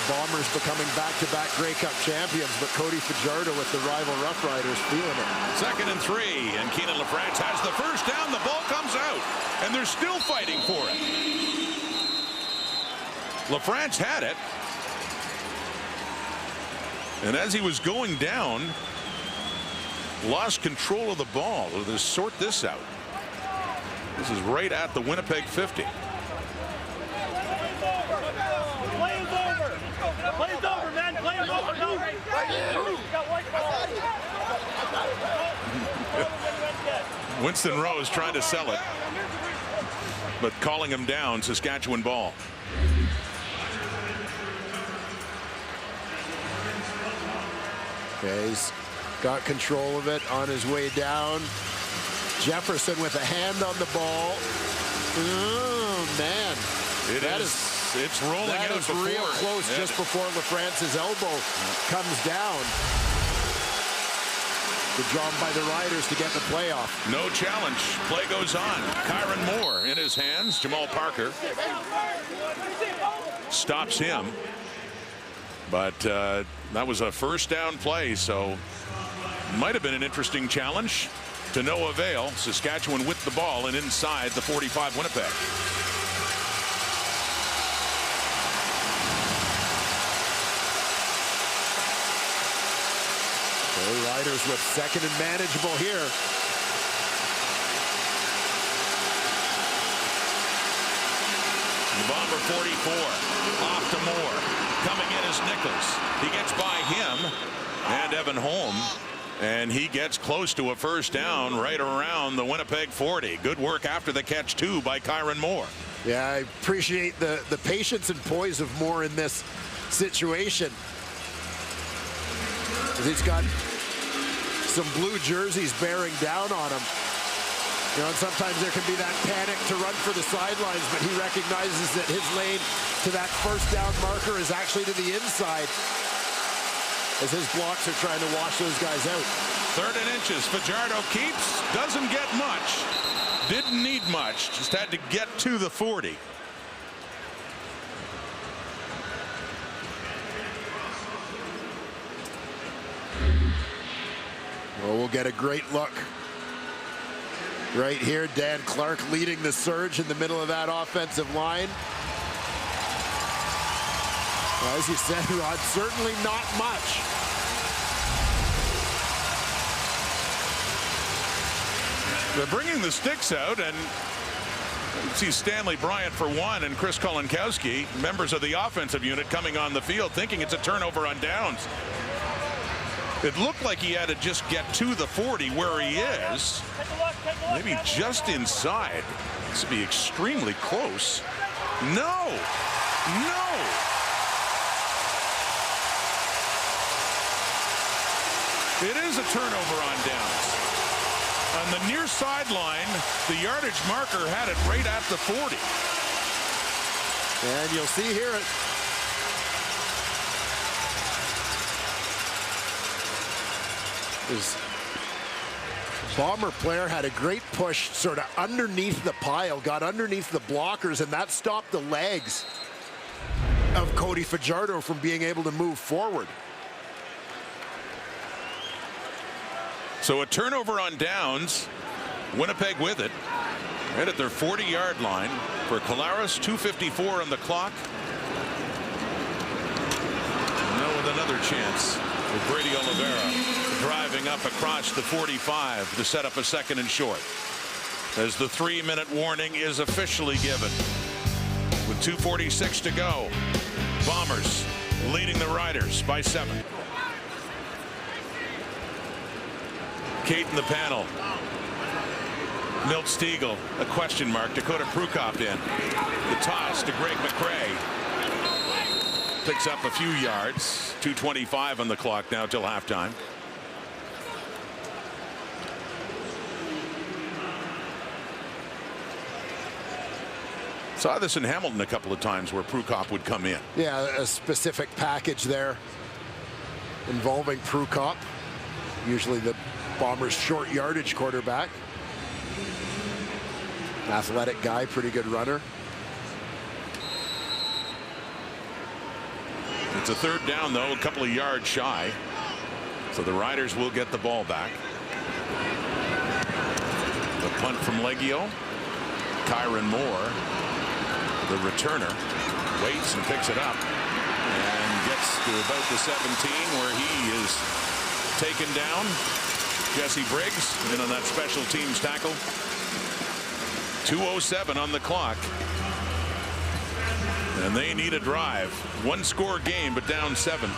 Bombers becoming back-to-back Grey Cup champions, but Cody Fajardo with the rival Roughriders feeling it. 2nd and 3, and Keenan LaFrance has the first down. The ball comes out, and they're still fighting for it. LaFrance had it, and as he was going down, lost control of the ball. Let's sort this out. This is right at the Winnipeg 50. Play's over. Play's over, man. Play's over. No. Winston Rose trying to sell it, but calling him down. Saskatchewan ball. Okay, he's got control of it on his way down. Jefferson with a hand on the ball. Oh, man. It's rolling that out is before. Real close, Yeah. just before LaFrance's elbow comes down. Good job by the Riders to get the play off. No challenge. Play goes on. Kyron Moore in his hands. Jamal Parker stops him. But that was a first down play, so might have been an interesting challenge to no avail. Saskatchewan with the ball and inside the 45 Winnipeg. The Riders with 2nd and manageable here. The Bomber 44 off to Moore. Coming in is Nichols. He gets by him and Evan Holm, and he gets close to a first down right around the Winnipeg 40. Good work after the catch, too, by Kyron Moore. Yeah, I appreciate the patience and poise of Moore in this situation. He's got some blue jerseys bearing down on him. You know, and sometimes there can be that panic to run for the sidelines, but he recognizes that his lane to that first down marker is actually to the inside as his blocks are trying to wash those guys out. 3rd and inches. Fajardo keeps, doesn't get much. Didn't need much, just had to get to the 40. Well, we'll get a great look right here. Dan Clark leading the surge in the middle of that offensive line. As you said, Rod, certainly not much. They're bringing the sticks out, and you see Stanley Bryant for one and Chris Kolinkowski, members of the offensive unit, coming on the field thinking it's a turnover on downs. It looked like he had to just get to the 40 where he is. Maybe just inside. This would be extremely close. No! No! It is a turnover on downs. On the near sideline, the yardage marker had it right at the 40. And you'll see here this Bomber player had a great push sort of underneath the pile, got underneath the blockers, and that stopped the legs of Cody Fajardo from being able to move forward. So a turnover on downs. Winnipeg with it. Right at their 40-yard line for Collaros. 2:54 on the clock. And now with another chance with Brady Oliveira driving up across the 45 to set up a second and short. As the 3-minute warning is officially given. With 2:46 to go. Bombers leading the Riders by 7. Kate in the panel. Milt Stiegel, a question mark. Dakota Prukop in. The toss to Greg McRae. Picks up a few yards. 2:25 on the clock now till halftime. Saw this in Hamilton a couple of times where Prukop would come in. Yeah, a specific package there involving Prukop. Usually the Bombers' short yardage quarterback. Athletic guy, pretty good runner. It's a third down, though, a couple of yards shy. So the Riders will get the ball back. The punt from Leggio. Kyron Moore, the returner, waits and picks it up and gets to about the 17 where he is taken down. Jesse Briggs in on that special teams tackle. 2:07 on the clock. And they need a drive. One score game, but down 7.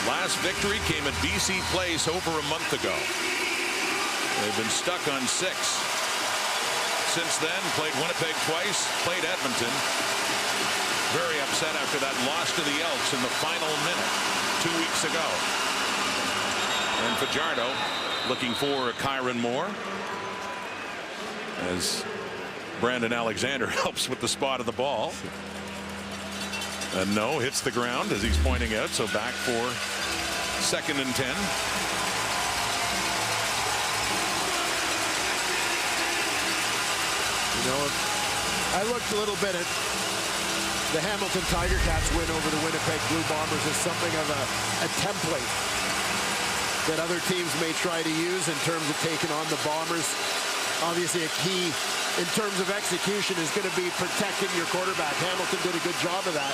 Last victory came at BC Place over a month ago. They've been stuck on 6. Since then, played Winnipeg twice, played Edmonton. Very upset after that loss to the Elks in the final minute 2 weeks ago. And Fajardo looking for Kyron Moore as Brandon Alexander helps with the spot of the ball. And no, hits the ground as he's pointing out. So back for 2nd and 10. You know, I looked a little bit at the Hamilton Tiger Cats win over the Winnipeg Blue Bombers as something of a template that other teams may try to use in terms of taking on the Bombers. Obviously, a key in terms of execution is going to be protecting your quarterback. Hamilton did a good job of that.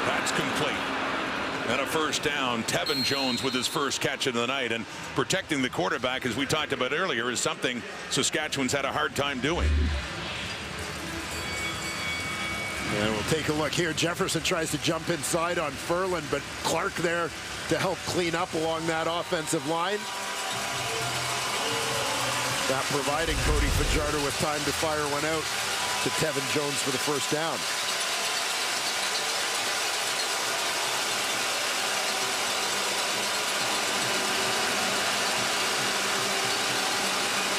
That's complete. And a first down. Tevin Jones with his first catch of the night. And protecting the quarterback, as we talked about earlier, is something Saskatchewan's had a hard time doing. And we'll take a look here. Jefferson tries to jump inside on Furlan, but Clark there to help clean up along that offensive line. That providing Cody Fajardo with time to fire one out to Tevin Jones for the first down.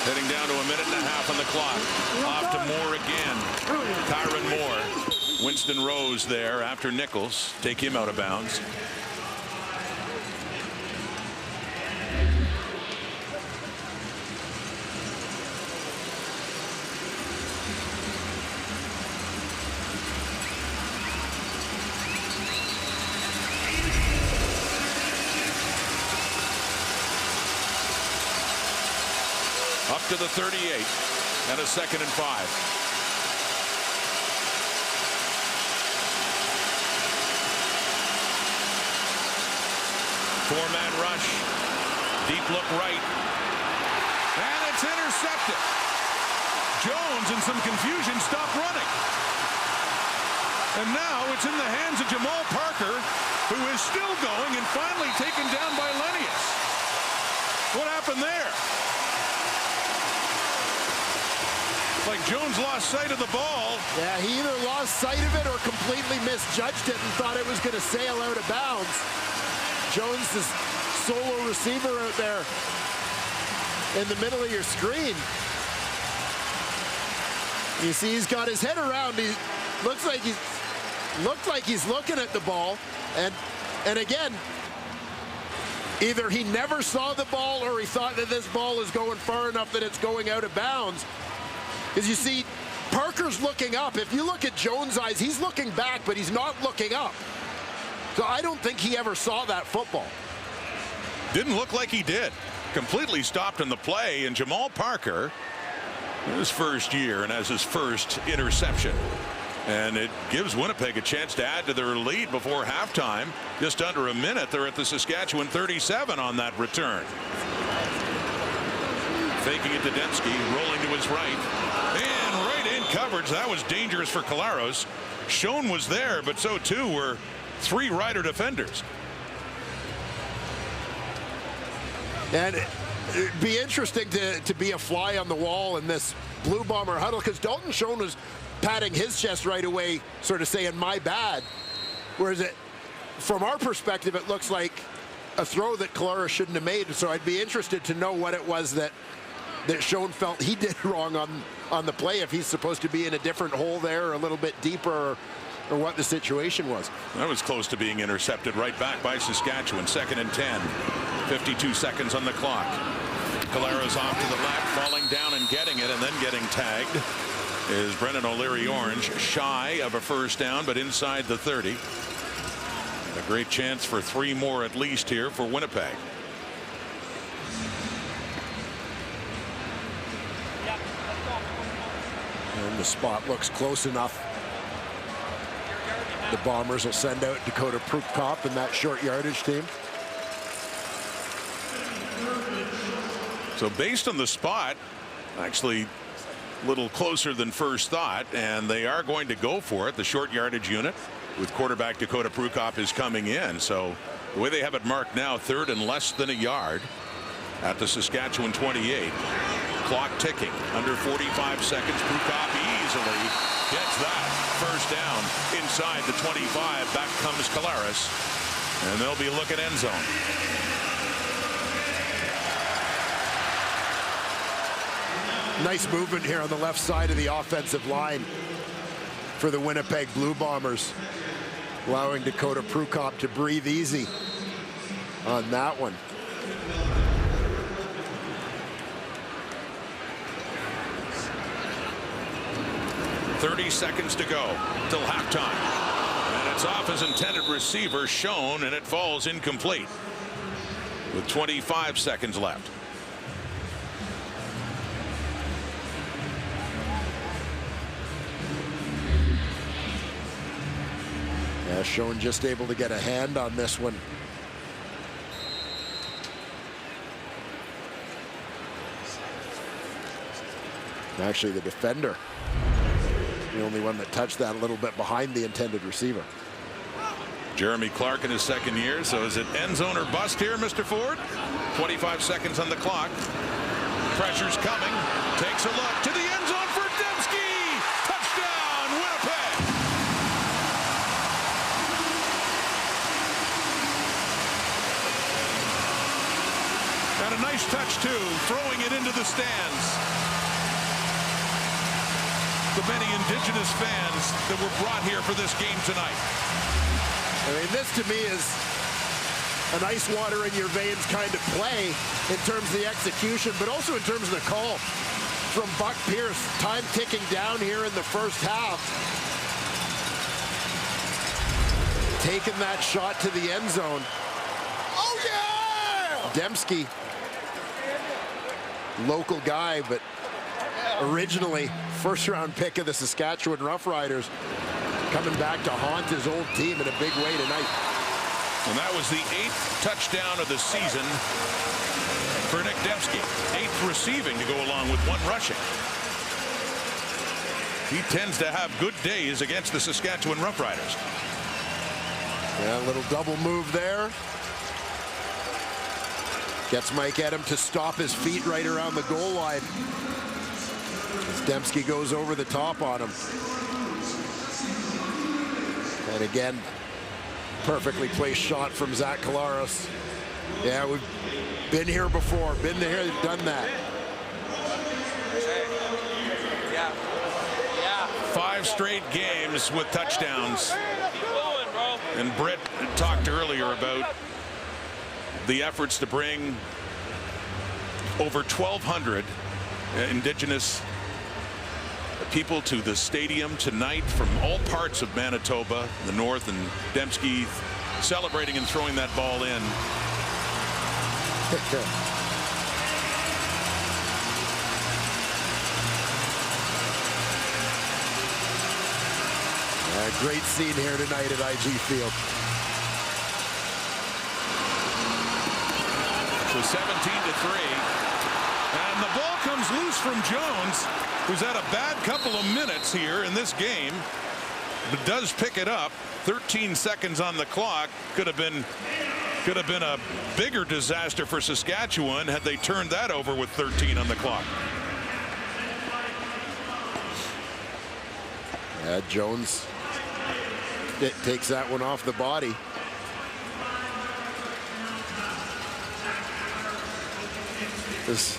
Heading down to a minute and a half on the clock. Off to Moore again. Kyron Moore Winston Rose there after Nichols. Take him out of bounds. Up to the 38 and a 2nd and 5. Four-man rush. Deep look right. And it's intercepted. Jones, in some confusion, stopped running. And now it's in the hands of Jamal Parker, who is still going and finally taken down by Lennius. What happened there? Like Jones lost sight of the ball. Yeah, he either lost sight of it or completely misjudged it and thought it was going to sail out of bounds. Jones, this solo receiver out there in the middle of your screen. You see he's got his head around. He looks like he's looking at the ball. And again, either he never saw the ball or he thought that this ball is going far enough that it's going out of bounds. Because you see, Parker's looking up. If you look at Jones' eyes, he's looking back, but he's not looking up. So I don't think he ever saw that football. Didn't look like he did. Completely stopped in the play, and Jamal Parker, his first year, and has his first interception. And it gives Winnipeg a chance to add to their lead before halftime. Just under a minute, they're at the Saskatchewan 37 on that return. Faking it to Densky, rolling to his right. And right in coverage. That was dangerous for Collaros. Schoen was there, but so too were 3 Rider defenders. And it'd be interesting to be a fly on the wall in this Blue Bomber huddle, because Dalton Schoen was patting his chest right away, sort of saying, my bad. Whereas from our perspective, it looks like a throw that Collaros shouldn't have made. So I'd be interested to know what it was that Schoen felt he did wrong on the play, if he's supposed to be in a different hole there, or a little bit deeper, or what the situation was. That was close to being intercepted right back by Saskatchewan. 2nd and 10. 52 seconds on the clock. Collaros off to the left, falling down and getting it, and then getting tagged is Brendan O'Leary-Orange, shy of a first down, but inside the 30. A great chance for 3 more at least here for Winnipeg. And the spot looks close enough. The Bombers will send out Dakota Prukop and that short yardage team. So based on the spot, actually a little closer than first thought, and they are going to go for it. The short yardage unit with quarterback Dakota Prukop is coming in. So the way they have it marked now, 3rd and less than a yard at the Saskatchewan 28. Clock ticking, under 45 seconds. Prukop easily gets that first down inside the 25. Back comes Collaros, and they'll be looking end zone. Nice movement here on the left side of the offensive line for the Winnipeg Blue Bombers, allowing Dakota Prukop to breathe easy on that one. .30 seconds to go till halftime, and it's off his intended receiver, Schoen, and it falls incomplete with 25 seconds left. Yeah, Schoen just able to get a hand on this one. Actually, the defender, the only one that touched that, a little bit behind the intended receiver. Jeremy Clark in his 2nd year. So is it end zone or bust here, Mr. Ford? 25 seconds on the clock. Pressure's coming. Takes a look to the end zone for Dembski. Touchdown, Winnipeg. And a nice touch, too, throwing it into the stands. The the many Indigenous fans that were brought here for this game tonight. I mean, this to me is an ice water in your veins kind of play in terms of the execution, but also in terms of the call from Buck Pierce. Time ticking down here in the first half. Taking that shot to the end zone. Oh, yeah! Dembski, local guy, but originally first-round pick of the Saskatchewan Roughriders, coming back to haunt his old team in a big way tonight. And that was the 8th touchdown of the season for Nick Dembski. 8th receiving to go along with 1 rushing. He tends to have good days against the Saskatchewan Roughriders. Yeah, a little double move there. Gets Mike Edem to stop his feet right around the goal line as Dembski goes over the top on him. And again, perfectly placed shot from Zach Collaros. Yeah, we've been here before, been there, done that. 5 straight games with touchdowns. And Britt talked earlier about the efforts to bring over 1,200 Indigenous people to the stadium tonight from all parts of Manitoba, the north, and Dembski celebrating and throwing that ball in. Great scene here tonight at IG Field. So 17-3. And the ball comes loose from Jones, who's had a bad couple of minutes here in this game, but does pick it up. 13 seconds on the clock. Could have been a bigger disaster for Saskatchewan had they turned that over with 13 on the clock. Yeah, Jones takes that one off the body. Is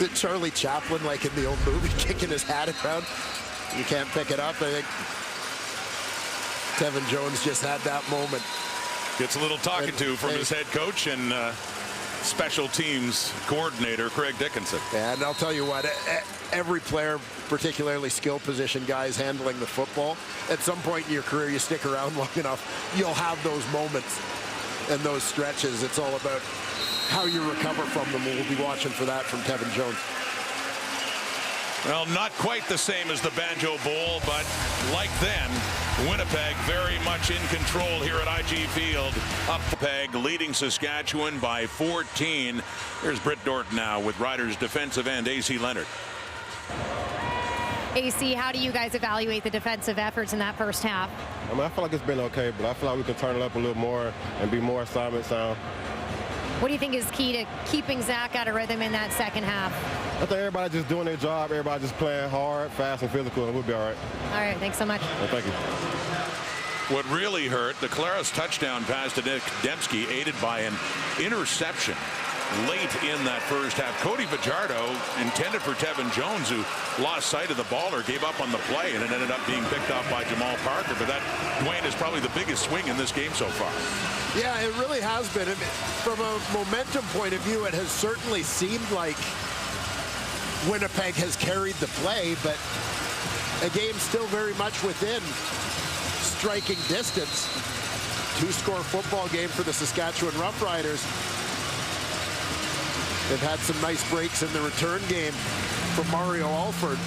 it Charlie Chaplin, like in the old movie, kicking his hat around? You can't pick it up. I think Tevin Jones just had that moment. Gets a little talking to from his head coach and special teams coordinator Craig Dickinson. Yeah, and I'll tell you what, every player, particularly skill position guys handling the football, at some point in your career, you stick around long enough, you'll have those moments and those stretches. It's all about how you recover from them. We'll be watching for that from Tevin Jones. Well, not quite the same as the Banjo Bowl, but like then, Winnipeg very much in control here at IG Field. Winnipeg leading Saskatchewan by 14. Here's Britt Dorton now with Riders defensive end AC Leonard. AC, how do you guys evaluate the defensive efforts in that first half? I mean, I feel like it's been okay, but I feel like we can turn it up a little more and be more assignment sound. What do you think is key to keeping Zach out of rhythm in that second half? I think everybody just doing their job, everybody just playing hard, fast, and physical, and we'll be all right. All right, thanks so much. Well, thank you. What really hurt, the Collaros touchdown pass to Nick Dembski, aided by an interception late in that first half. Cody Fajardo intended for Tevin Jones, who lost sight of the ball or gave up on the play, and it ended up being picked off by Jamal Parker. But that, Dwayne, is probably the biggest swing in this game so far. Yeah, it really has been. I mean, from a momentum point of view, it has certainly seemed like Winnipeg has carried the play, but a game still very much within striking distance. 2-score football game for the Saskatchewan Roughriders. They've had some nice breaks in the return game from Mario Alford.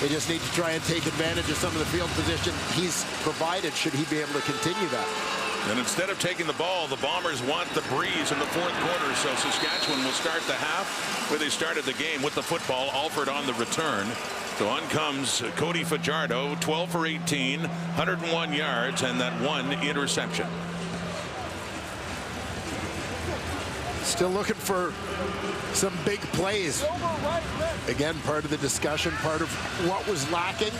They just need to try and take advantage of some of the field position he's provided, should he be able to continue that. And instead of taking the ball, the Bombers want the breeze in the fourth quarter. So Saskatchewan will start the half where they started the game with the football. Alford on the return. So on comes Cody Fajardo, 12 for 18, 101 yards, and that 1 interception. Still looking for some big plays. Again, part of the discussion, part of what was lacking.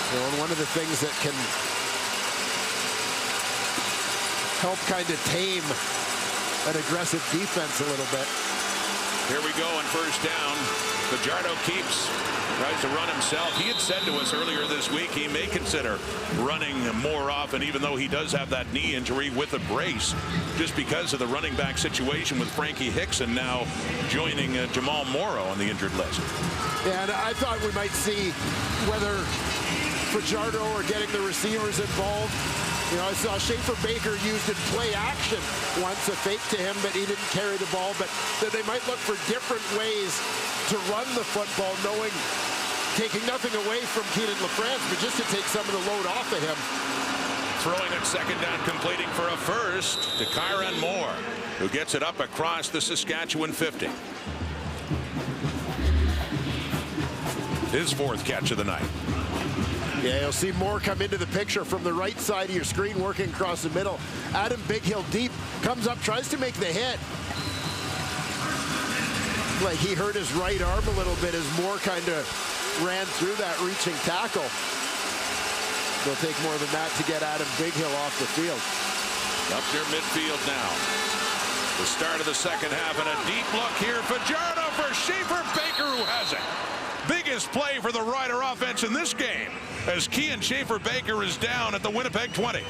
You know, and one of the things that can help kind of tame an aggressive defense a little bit Here we go on first down. Fajardo tries to run himself. He had said to us earlier this week he may consider running more often, even though he does have that knee injury with a brace, just because of the running back situation with Frankie Hickson now joining Jamal Morrow on the injured list. Yeah, and I thought we might see whether Fajardo or getting the receivers involved. You know, I saw Schaefer Baker used in play action once, a fake to him, but he didn't carry the ball. But that they might look for different ways to run the football, knowing, taking nothing away from Keenan LaFrance, but just to take some of the load off of him. Throwing it second down, completing for a first to Kyron Moore, who gets it up across the Saskatchewan 50. His fourth catch of the night. Yeah, you'll see Moore come into the picture from the right side of your screen, working across the middle. Adam Bighill deep, comes up, tries to make the hit. Like he hurt his right arm a little bit as Moore kind of ran through that reaching tackle. It'll take more than that to get Adam Bighill off the field. Up near midfield now. The start of the second half, and a deep look here. Fajardo for Schaefer Baker, who has it. Biggest play for the Rider offense in this game, as Kean Schaefer Baker is down at the Winnipeg 20.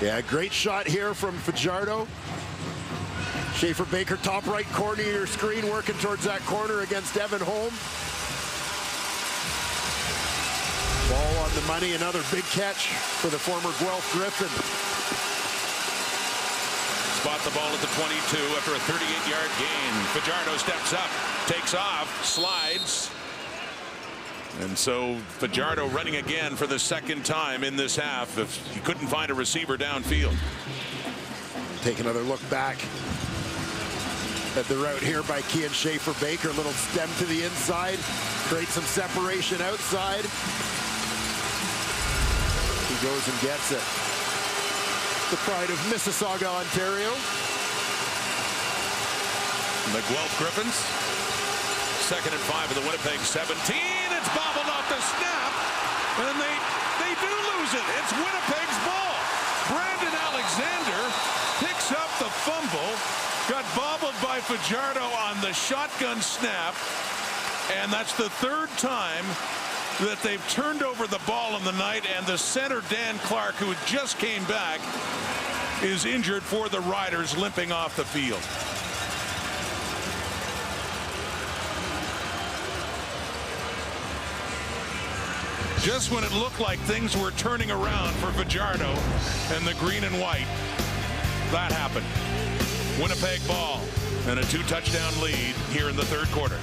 Yeah, great shot here from Fajardo. Schaefer Baker, top right corner of your screen, working towards that corner against Evan Holm. Ball on the money, another big catch for the former Guelph Griffin. Spot the ball at the 22 after a 38-yard gain. Fajardo steps up, takes off, slides. And so Fajardo running again for the second time in this half. If he couldn't find a receiver downfield. Take another look back at the route here by Kean Schaefer Baker. A little stem to the inside, create some separation outside. He goes and gets it. The pride of Mississauga, Ontario. The Guelph Griffins. 2nd and 5 of the Winnipeg 17. It's bobbled off the snap, and they do lose it. It's Winnipeg's ball. Brandon Alexander picks up the fumble. Got bobbled by Fajardo on the shotgun snap, and that's the third time that they've turned over the ball in the night, and the center Dan Clark, who just came back, is injured for the Riders, limping off the field. Just when it looked like things were turning around for Fajardo and the green and white, that happened. Winnipeg ball and a 2-touchdown lead here in the third quarter.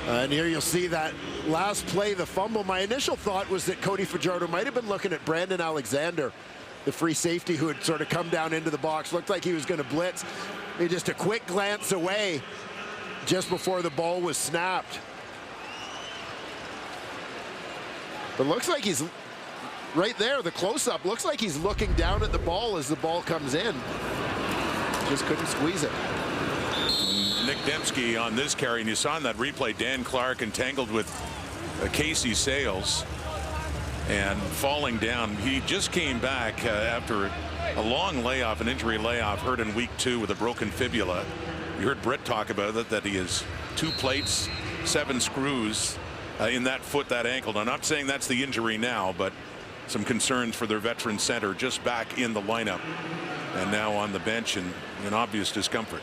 And here you'll see that last play, the fumble. My initial thought was that Cody Fajardo might have been looking at Brandon Alexander, the free safety who had sort of come down into the box. Looked like he was going to blitz. He just a quick glance away just before the ball was snapped. But looks like he's right there, the close-up. Looks like he's looking down at the ball as the ball comes in. Just couldn't squeeze it. Nick Dembski on this carry, and you saw in that replay Dan Clark entangled with Casey Sales and falling down. He just came back after a long layoff, an injury layoff, hurt in week 2 with a broken fibula. You heard Britt talk about it, that he has 2 plates, 7 screws in that foot, that ankle. Now, I'm not saying that's the injury now, but some concerns for their veteran center, just back in the lineup and now on the bench and in obvious discomfort.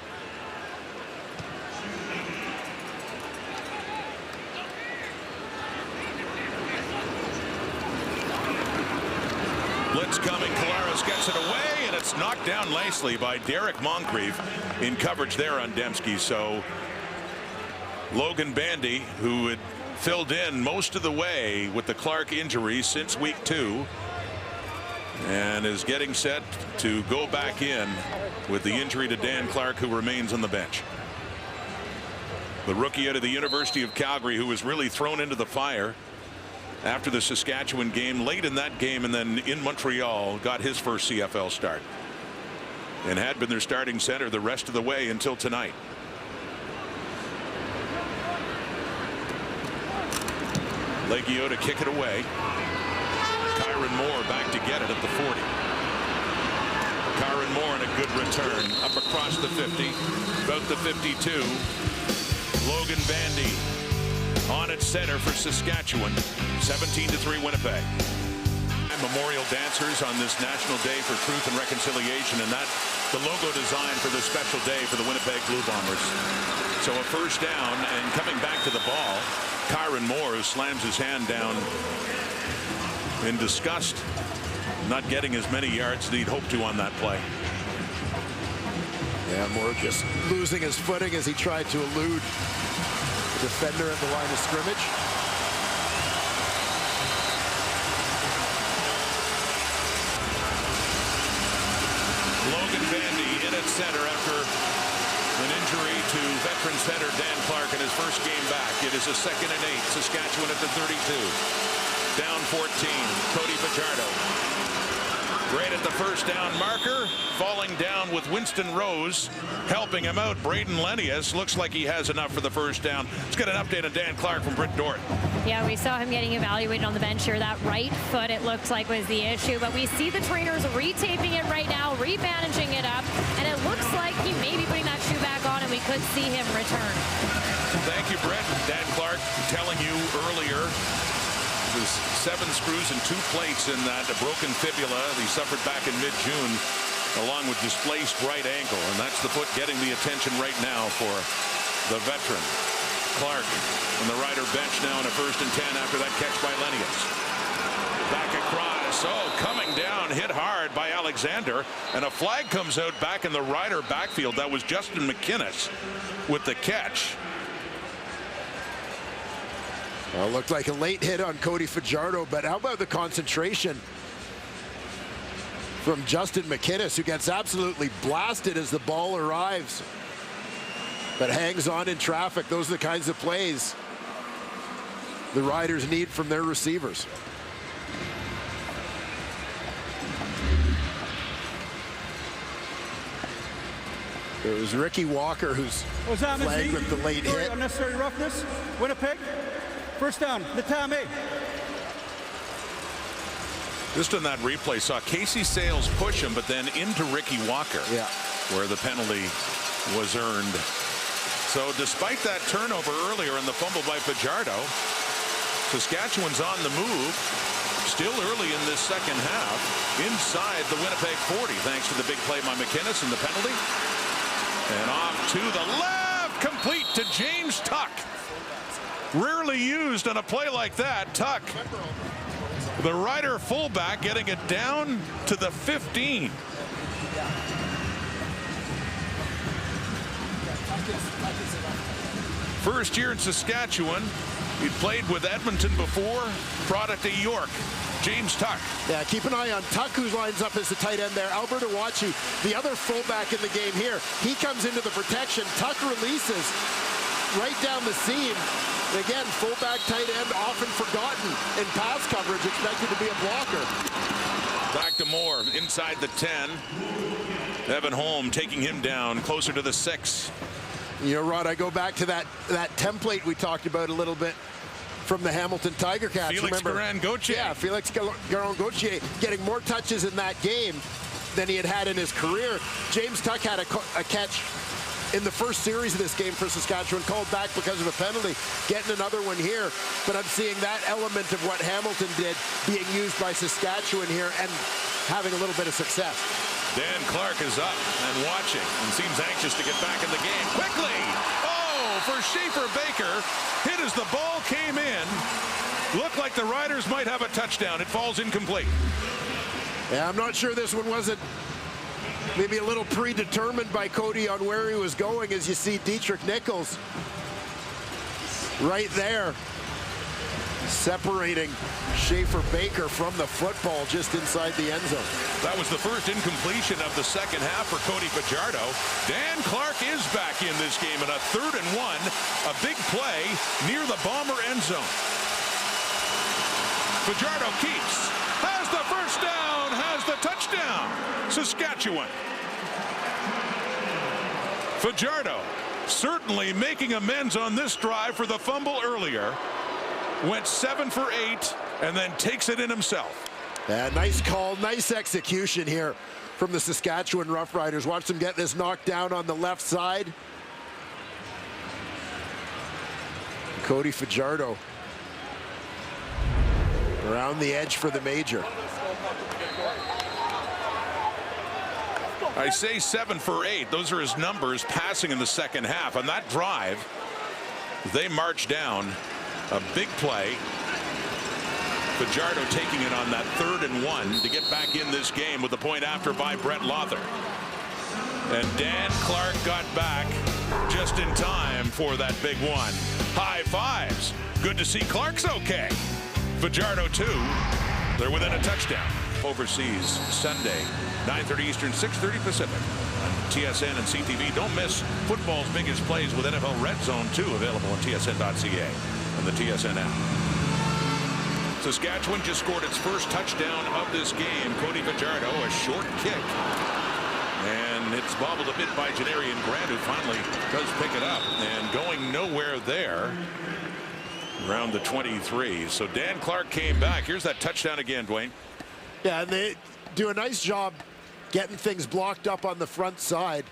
Blitz coming. Collaros gets it away, and it's knocked down nicely by Derek Moncrief in coverage there on Dembski. So Logan Bandy, who had filled in most of the way with the Clark injury since week 2, and is getting set to go back in with the injury to Dan Clark, who remains on the bench. The rookie out of the University of Calgary, who was really thrown into the fire after the Saskatchewan game, late in that game, and then in Montreal got his first CFL start and had been their starting center the rest of the way until tonight. Leggio to kick it away. Kyron Kyron Moore back to get it at the 40. Kyron Moore in a good return up across the 50, about the 52. Logan Bandy on at center for Saskatchewan. 17-3 Winnipeg. Memorial dancers on this National Day for Truth and Reconciliation, and that the logo design for this special day for the Winnipeg Blue Bombers. So a first down, and coming back to the ball, Kyron Moore slams his hand down in disgust, not getting as many yards as he'd hoped to on that play. Yeah, Moore just losing his footing as he tried to elude the defender at the line of scrimmage. Logan Bandy in at center after an injury to veteran center Dan Clark in his first game back. It is a 2nd and 8. Saskatchewan at the 32. Down 14. Cody Fajardo. Right at the first down marker. Falling down with Winston Rose helping him out. Braden Lenius looks like he has enough for the first down. Let's get an update on Dan Clark from Britt Dort. Yeah, we saw him getting evaluated on the bench here. That right foot, it looks like, was the issue. But we see the trainers retaping it right now, rebandaging it up. And it looks like he may be putting that shoe back on, and we could see him return. Thank you, Brett. Dan Clark telling you earlier, there's 7 screws and 2 plates in that broken fibula he suffered back in mid-June, along with displaced right ankle. And that's the foot getting the attention right now for the veteran. Clark on the Rider bench now in a 1st and 10 after that catch by Lenius. Back across. Oh, coming down, hit hard by Alexander. And a flag comes out back in the Rider backfield. That was Justin McInnes with the catch. Well, it looked like a late hit on Cody Fajardo, but how about the concentration from Justin McInnes, who gets absolutely blasted as the ball arrives, but hangs on in traffic. Those are the kinds of plays the Riders need from their receivers. It was Ricky Walker who's flagged with the late hit. Unnecessary roughness. Winnipeg. First down, the time 8. Just on that replay, saw Casey Sales push him, but then into Ricky Walker, where the penalty was earned. So despite that turnover earlier in the fumble by Fajardo, Saskatchewan's on the move, still early in this second half, inside the Winnipeg 40, thanks to the big play by McInnes and the penalty. And off to the left, complete to James Tuck. Rarely used on a play like that. Tuck, the Rider fullback, getting it down to the 15. First year in Saskatchewan. He played with Edmonton before, product of York. James Tuck. Yeah, keep an eye on Tuck, who lines up as the tight end there. Alberto Wachu, the other fullback in the game here. He comes into the protection. Tuck releases right down the seam. Again, fullback, tight end, often forgotten in pass coverage, expected to be a blocker. Back to Moore, inside the 10. Evan Holm taking him down, closer to the 6. You know, Rod, I go back to that template we talked about a little bit from the Hamilton Tiger Cats. Felix Garan-Gauthier. Yeah, Felix Garan-Gauthier getting more touches in that game than he had in his career. James Tuck had a catch in the first series of this game for Saskatchewan, called back because of a penalty, getting another one here. But I'm seeing that element of what Hamilton did being used by Saskatchewan here and having a little bit of success. Dan Clark is up and watching and seems anxious to get back in the game. Quickly! Oh, for Schaefer Baker. Hit as the ball came in. Looked like the Riders might have a touchdown. It falls incomplete. Yeah, I'm not sure this one wasn't maybe a little predetermined by Cody on where he was going, as you see Dietrich Nichols right there separating Schaefer Baker from the football just inside the end zone. That was the first incompletion of the second half for Cody Fajardo. Dan Clark is back in this game in a 3rd and 1. A big play near the Bomber end zone. Fajardo keeps, has the first down, has the touchdown. Saskatchewan. Fajardo certainly making amends on this drive for the fumble earlier. Went 7 for 8 and then takes it in himself. Nice call, nice execution here from the Saskatchewan Roughriders. Watch them get this knocked down on the left side. Cody Fajardo around the edge for the major. I say 7 for 8. Those are his numbers passing in the second half. On that drive, they march down a big play. Fajardo taking it on that 3rd and 1 to get back in this game with the point after by Brett Lother. And Dan Clark got back just in time for that big one. High fives. Good to see Clark's okay. Fajardo too. They're within a touchdown. Overseas Sunday, 9:30 Eastern, 6:30 Pacific on TSN and CTV. Don't miss football's biggest plays with NFL Red Zone 2 available on TSN.ca and the TSN app. Saskatchewan just scored its first touchdown of this game. Cody Fajardo, a short kick. And it's bobbled a bit by Janarian Grant, who finally does pick it up. And going nowhere there around the 23. So Dan Clark came back. Here's that touchdown again, Dwayne. Yeah, and they do a nice job getting things blocked up on the front side.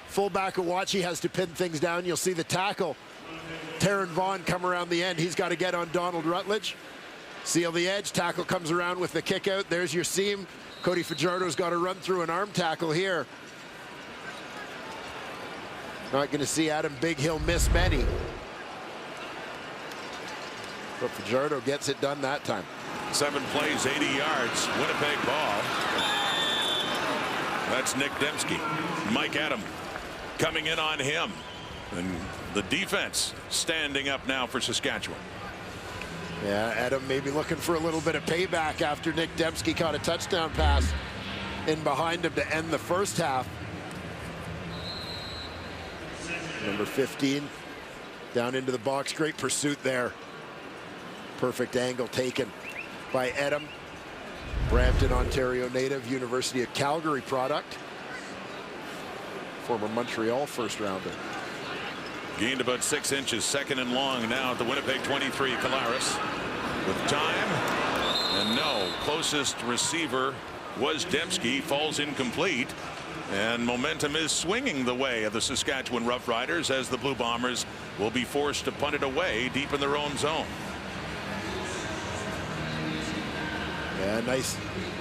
Fullback Awachi has to pin things down. You'll see the tackle. Taron Vaughn come around the end. He's got to get on Donald Rutledge. Seal the edge. Tackle comes around with the kick out. There's your seam. Cody Fajardo's got to run through an arm tackle here. Not going to see Adam Big Hill miss many. But Fajardo gets it done that time. 7 plays, 80 yards. Winnipeg ball. That's Nick Dembski. Mike Adam coming in on him. And the defense standing up now for Saskatchewan. Yeah, Adam maybe looking for a little bit of payback after Nick Dembski caught a touchdown pass in behind him to end the first half. Number 15 down into the box. Great pursuit there. Perfect angle taken by Edam. Brampton, Ontario native, University of Calgary product. Former Montreal first rounder. Gained about 6 inches, 2nd and long now at the Winnipeg 23. Kalaris with time. And no, closest receiver was Dembski. Falls incomplete. And momentum is swinging the way of the Saskatchewan Roughriders as the Blue Bombers will be forced to punt it away deep in their own zone. Yeah, nice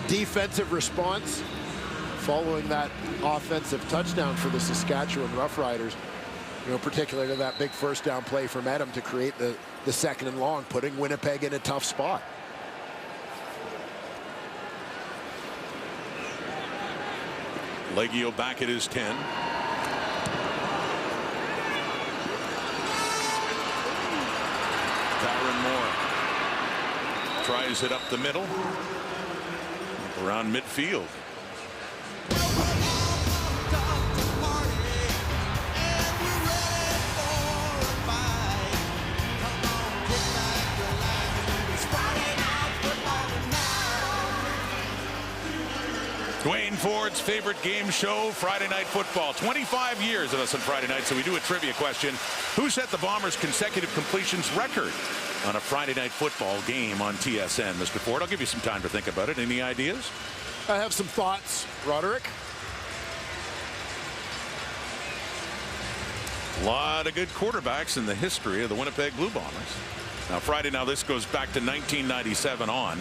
defensive response following that offensive touchdown for the Saskatchewan Roughriders. You know, particularly that big first down play from Edam to create the 2nd and long, putting Winnipeg in a tough spot. Legio back at his 10. Tyron Moore tries it up the middle, around midfield. Dwayne Ford's favorite game show, Friday Night Football. 25 years of us on Friday night, so we do a trivia question. Who set the Bombers' consecutive completions record on a Friday Night Football game on TSN, Mr. Ford? I'll give you some time to think about it. Any ideas? I have some thoughts, Roderick. A lot of good quarterbacks in the history of the Winnipeg Blue Bombers. Now, this goes back to 1997 on.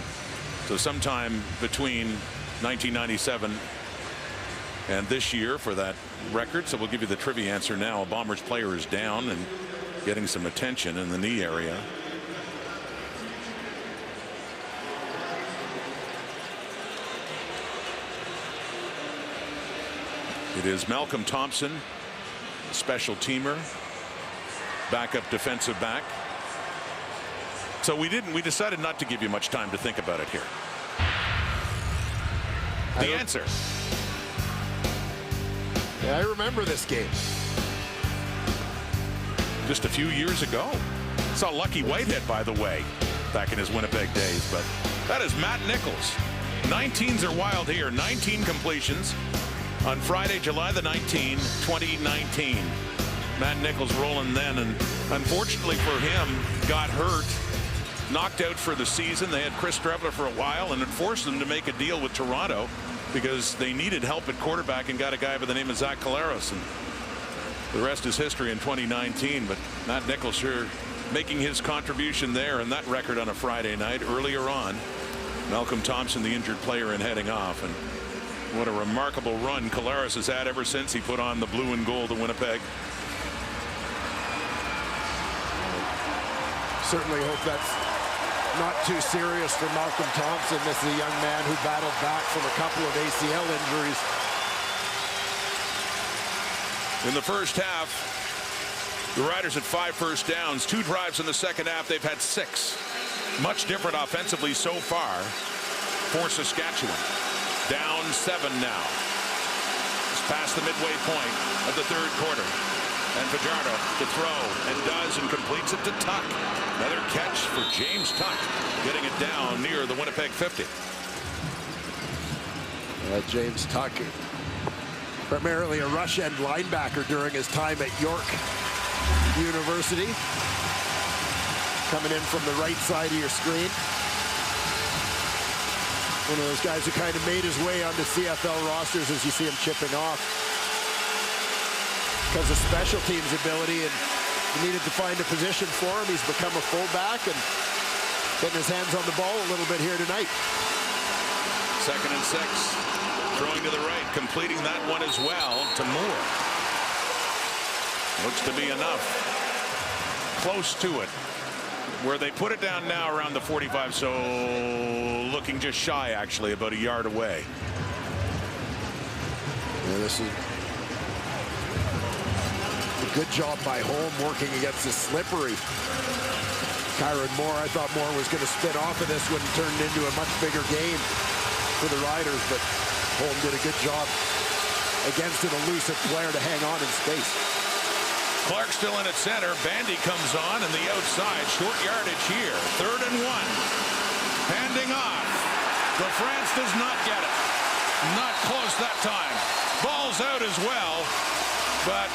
So sometime between 1997 and this year for that record. So we'll give you the trivia answer now. A Bombers player is down and getting some attention in the knee area. It is Malcolm Thompson, special teamer, backup defensive back. So we decided not to give you much time to think about it here. The answer. Yeah, I remember this game. Just a few years ago. Saw Lucky Whitehead, by the way, back in his Winnipeg days. But that is Matt Nichols. 19s are wild here. 19 completions on Friday, July the 19th, 2019. Matt Nichols rolling then, and unfortunately for him, got hurt knocked out for the season. They had Chris Strevler for a while, and it forced them to make a deal with Toronto because they needed help at quarterback and got a guy by the name of Zach Collaros. And the rest is history in 2019. But Matt Nichols sure making his contribution there and that record on a Friday night. Earlier on, Malcolm Thompson, the injured player, and heading off. And what a remarkable run Collaros has had ever since he put on the blue and gold of Winnipeg. Certainly hope that's not too serious for Malcolm Thompson. This is a young man who battled back from a couple of ACL injuries. In the first half, the Riders had 5 first downs, 2 drives in the second half. They've had 6. Much different offensively so far for Saskatchewan. Down 7 now. It's past the midway point of the third quarter. And Fajardo to throw, and does, and completes it to Tuck. Another catch for James Tuck, getting it down near the Winnipeg 50. James Tuck, primarily a rush end linebacker during his time at York University. Coming in from the right side of your screen. One of those guys who kind of made his way onto CFL rosters as you see him chipping off because of special teams ability, and he needed to find a position for him. He's become a fullback and getting his hands on the ball a little bit here tonight. 2nd and 6. Throwing to the right, completing that one as well to Moore. Looks to be enough. Close to it. Where they put it down now around the 45, so looking just shy, actually, about a yard away. Yeah, this is a good job by Holm working against the slippery Kyron Moore. I thought Moore was going to spin off of this when it turned into a much bigger game for the Riders, but Holm did a good job against an elusive player to hang on in space. Clark still in at center. Bandy comes on and the outside. Short yardage here. 3rd and 1. Handing off. LaFrance does not get it. Not close that time. Ball's out as well, but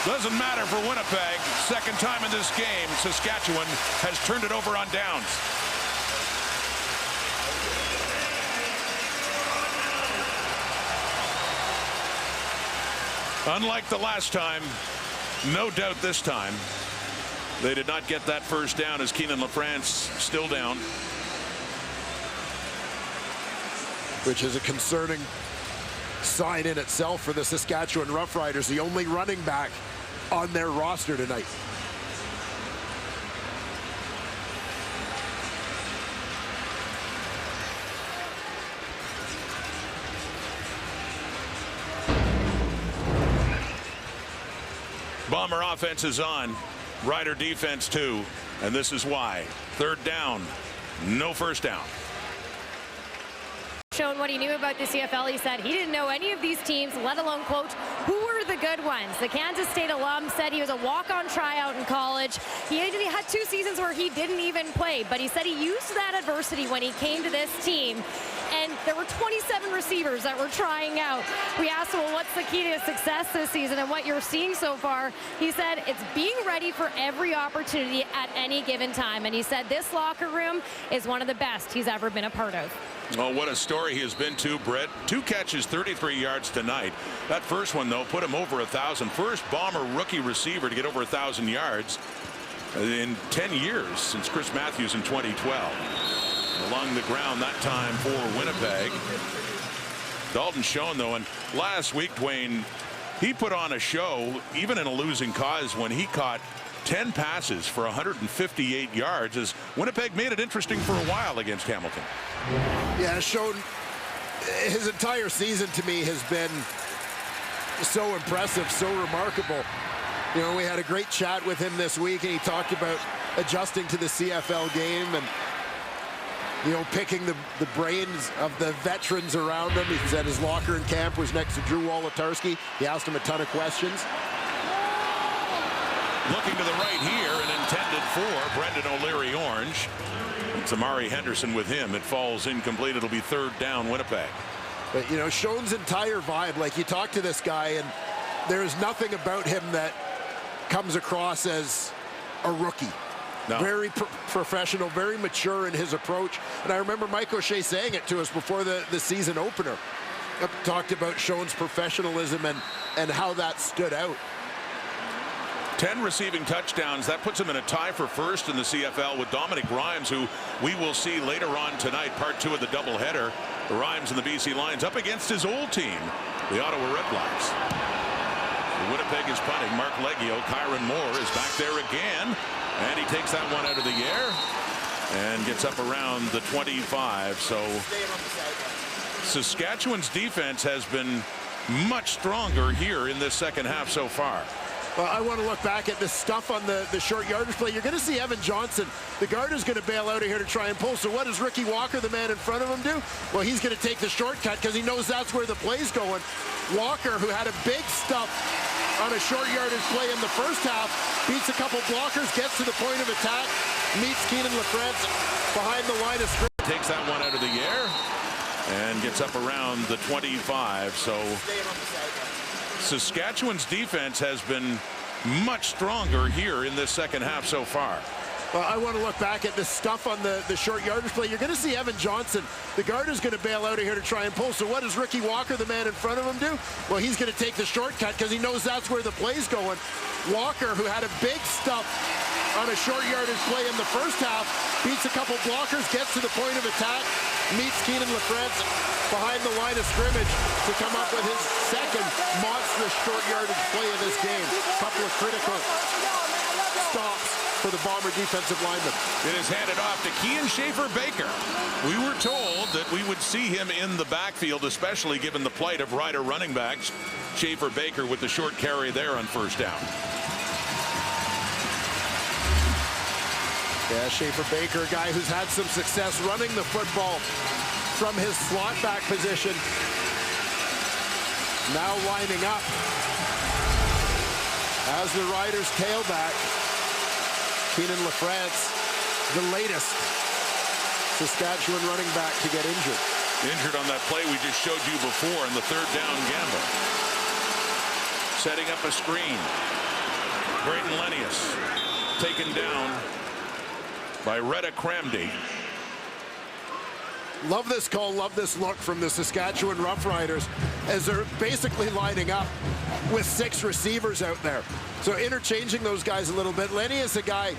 doesn't matter for Winnipeg. Second time in this game, Saskatchewan has turned it over on downs. Unlike the last time, no doubt this time, they did not get that first down as Keenan LaFrance still down. Which is a concerning sign in itself for the Saskatchewan Roughriders, the only running back on their roster tonight. Bomber offense is on. Rider defense too. And this is why. 3rd down. No first down. Shown what he knew about the CFL. He said he didn't know any of these teams, let alone, quote, who were the good ones. The Kansas State alum said he was a walk-on tryout in college. He had 2 seasons where he didn't even play, but he said he used that adversity when he came to this team. And there were 27 receivers that were trying out. We asked him, well, what's the key to success this season and what you're seeing so far? He said it's being ready for every opportunity at any given time. And he said this locker room is one of the best he's ever been a part of. Oh, what a story he has been to, Brett. 2 catches, 33 yards tonight. That first one, though, put him over 1,000. First Bomber rookie receiver to get over 1,000 yards in 10 years since Chris Matthews in 2012. Along the ground that time for Winnipeg. Dalton Schoen, though, and last week, Dwayne, he put on a show, even in a losing cause, when he caught 10 passes for 158 yards, as Winnipeg made it interesting for a while against Hamilton. Yeah, Schoen, his entire season to me has been so impressive, so remarkable. You know, we had a great chat with him this week, and he talked about adjusting to the CFL game and, you know, picking the brains of the veterans around him. He said his locker in camp was next to Drew Wolotarski. He asked him a ton of questions. Looking to the right here and intended for Brendan O'Leary Orange. It's Amari Henderson with him. It falls incomplete. It'll be 3rd down, Winnipeg. But, you know, Schoen's entire vibe, like you talk to this guy and there is nothing about him that comes across as a rookie. No. Very professional, very mature in his approach. And I remember Mike O'Shea saying it to us before the season opener. Talked about Schoen's professionalism and how that stood out. 10 receiving touchdowns. That puts him in a tie for first in the CFL with Dominic Rhymes, who we will see later on tonight, part 2 of the doubleheader. Rhymes and the BC Lions up against his old team, the Ottawa Redblacks. Winnipeg is punting. Mark Leggio, Kyron Moore is back there again, and he takes that one out of the air and gets up around the 25. So Saskatchewan's defense has been much stronger here in this second half so far. Well, I want to look back at the stuff on the short yardage play. You're going to see Evan Johnson. The guard is going to bail out of here to try and pull. So what does Ricky Walker, the man in front of him, do? Well, he's going to take the shortcut because he knows that's where the play's going. Walker, who had a big stuff on a short yardage play in the first half, beats a couple blockers, gets to the point of attack, meets Keenan LaFrance behind the line of scrimmage. Takes that one out of the air and gets up around the 25. So Saskatchewan's defense has been much stronger here in this second half so far. Well, I want to look back at the stuff on the short yardage play. You're going to see Evan Johnson. The guard is going to bail out of here to try and pull. So what does Ricky Walker, the man in front of him, do? Well, he's going to take the shortcut because he knows that's where the play's going. Walker, who had a big stuff on a short yardage play in the first half, beats a couple blockers, gets to the point of attack, meets Keenan LaFrance behind the line of scrimmage to come up with his second monstrous short yardage play of this game. A couple of critical stops for the Bomber defensive lineman. It is handed off to Kean Schaefer-Baker. We were told that we would see him in the backfield, especially given the plight of Rider running backs. Schaefer-Baker with the short carry there on first down. Yeah, Schaefer-Baker, a guy who's had some success running the football from his slot back position. Now lining up as the Riders tailback. Keenan LaFrance, the latest Saskatchewan running back to get injured. Injured on that play we just showed you before in the third down gamble. Setting up a screen. Braden Lenius taken down by Retta Cramdy. Love this call, love this look from the Saskatchewan Roughriders as they're basically lining up with 6 receivers out there. So interchanging those guys a little bit. Lenny is a guy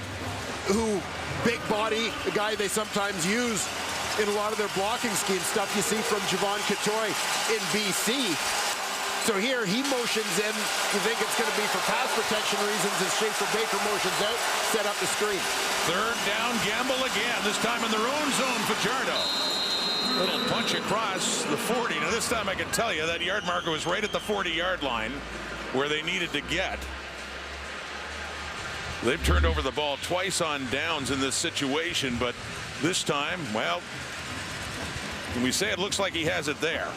who, big body, a guy they sometimes use in a lot of their blocking scheme stuff you see from Javon Katoy in BC. So here he motions in. You think it's going to be for pass protection reasons as Schaefer-Baker motions out, set up the screen. Third down gamble again, this time in their own zone. Fajardo. Little punch across the 40. Now this time I can tell you that yard marker was right at the 40-yard line where they needed to get. They've turned over the ball twice on downs in this situation, but this time, well, can we say it looks like he has it there?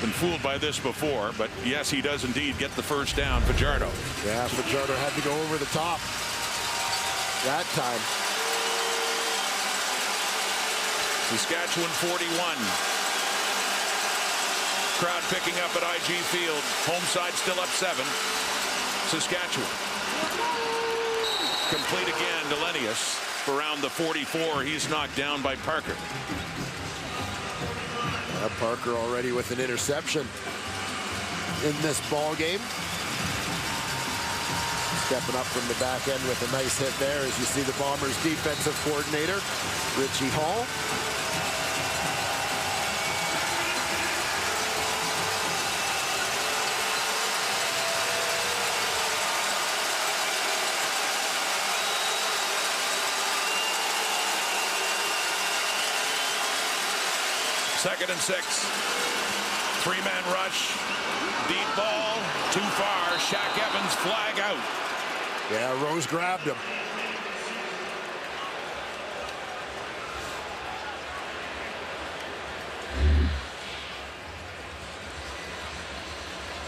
Been fooled by this before, but yes, he does indeed get the first down. Fajardo. Yeah, Fajardo had to go over the top that time. Saskatchewan 41. Crowd picking up at IG Field. Home side still up 7. Saskatchewan. Complete again to Lenius around the 44. He's knocked down by Parker. Parker already with an interception in this ball game. Stepping up from the back end with a nice hit there as you see the Bombers defensive coordinator, Richie Hall. Second and 6. 3-man rush. Deep ball. Too far. Shaq Evans flag out. Yeah, Rose grabbed him.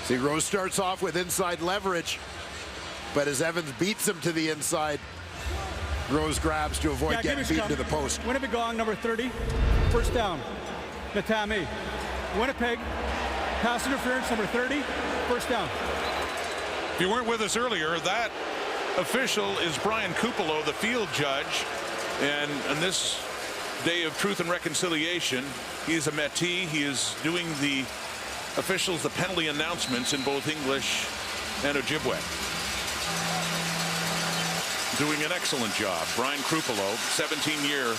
See, Rose starts off with inside leverage, but as Evans beats him to the inside, Rose grabs to avoid getting beaten to the post. Winnipeg Gong, number 30. First down. Natami. Winnipeg. Pass interference, number 30. First down. If you weren't with us earlier, that official is Brian Kupalo, the field judge. And on this day of truth and reconciliation, he is a Métis. He is doing the officials the penalty announcements in both English and Ojibwe. Doing an excellent job. Brian Kupalo, 17-year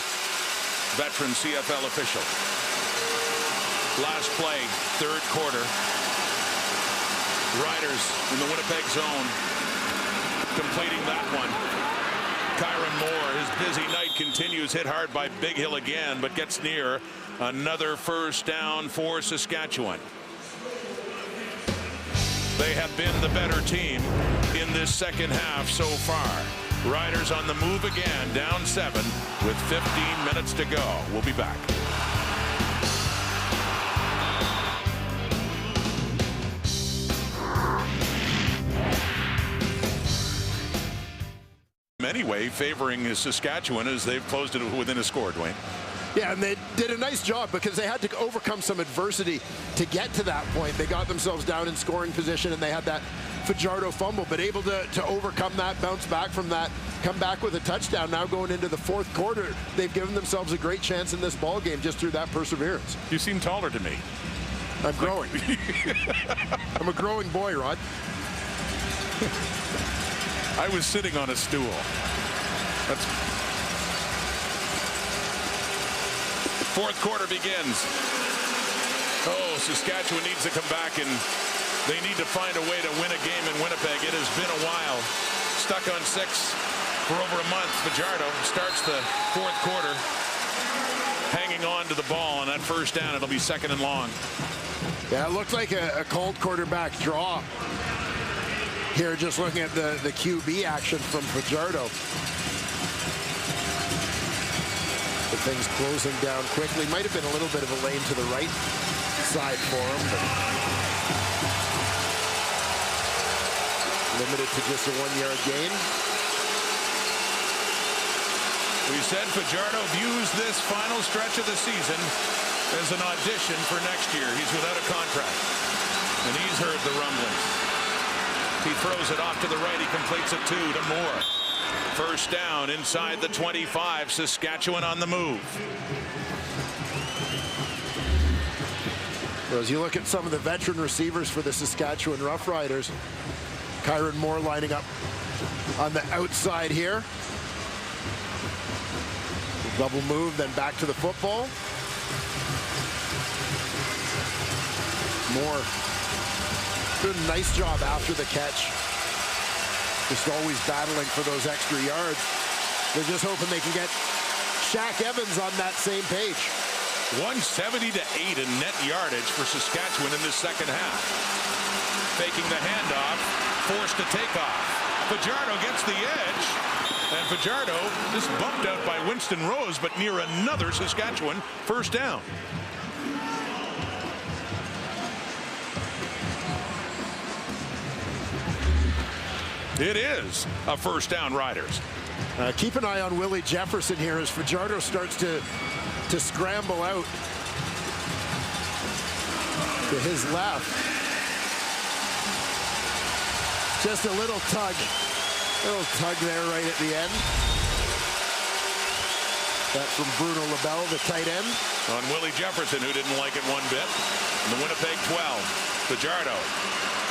veteran CFL official. Last play, third quarter. Riders in the Winnipeg zone completing that one. Kyron Moore, his busy night continues. Hit hard by Big Hill again, but gets near another first down for Saskatchewan. They have been the better team in this second half so far. Riders on the move again, down 7 with 15 minutes to go. We'll be back. Anyway, favoring Saskatchewan as they've closed it within a score, Dwayne. Yeah, and they did a nice job because they had to overcome some adversity to get to that point. They got themselves down in scoring position, and they had that Fajardo fumble, but able to overcome that, bounce back from that, come back with a touchdown. Now going into the fourth quarter, they've given themselves a great chance in this ball game just through that perseverance. You seem taller to me. I'm growing. I'm a growing boy, Rod. I was sitting on a stool. Fourth quarter begins. Oh, Saskatchewan needs to come back, and they need to find a way to win a game in Winnipeg. It has been a while. Stuck on 6 for over a month. Fajardo starts the fourth quarter, hanging on to the ball on that first down. It'll be second and long. Yeah, it looked like a cold quarterback draw. Here, just looking at the QB action from Fajardo. The things closing down quickly. Might have been a little bit of a lane to the right side for him, but limited to just a 1-yard gain. We said Fajardo views this final stretch of the season as an audition for next year. He's without a contract, and he's heard the rumblings. He throws it off to the right. He completes it to Moore. First down inside the 25. Saskatchewan on the move. Well, as you look at some of the veteran receivers for the Saskatchewan Roughriders, Kyron Moore lining up on the outside here. Double move, then back to the football. Moore doing a nice job after the catch. Just always battling for those extra yards. They're just hoping they can get Shaq Evans on that same page. 170 to 8 in net yardage for Saskatchewan in this second half. Faking the handoff, forced to take off. Fajardo gets the edge, and Fajardo just bumped out by Winston Rose, but near another Saskatchewan first down. It is a first down, Riders. Keep an eye on Willie Jefferson here as Fajardo starts to scramble out to his left. Just a little tug there right at the end. That's from Bruno LaBelle, the tight end. On Willie Jefferson, who didn't like it one bit. And the Winnipeg 12, Fajardo.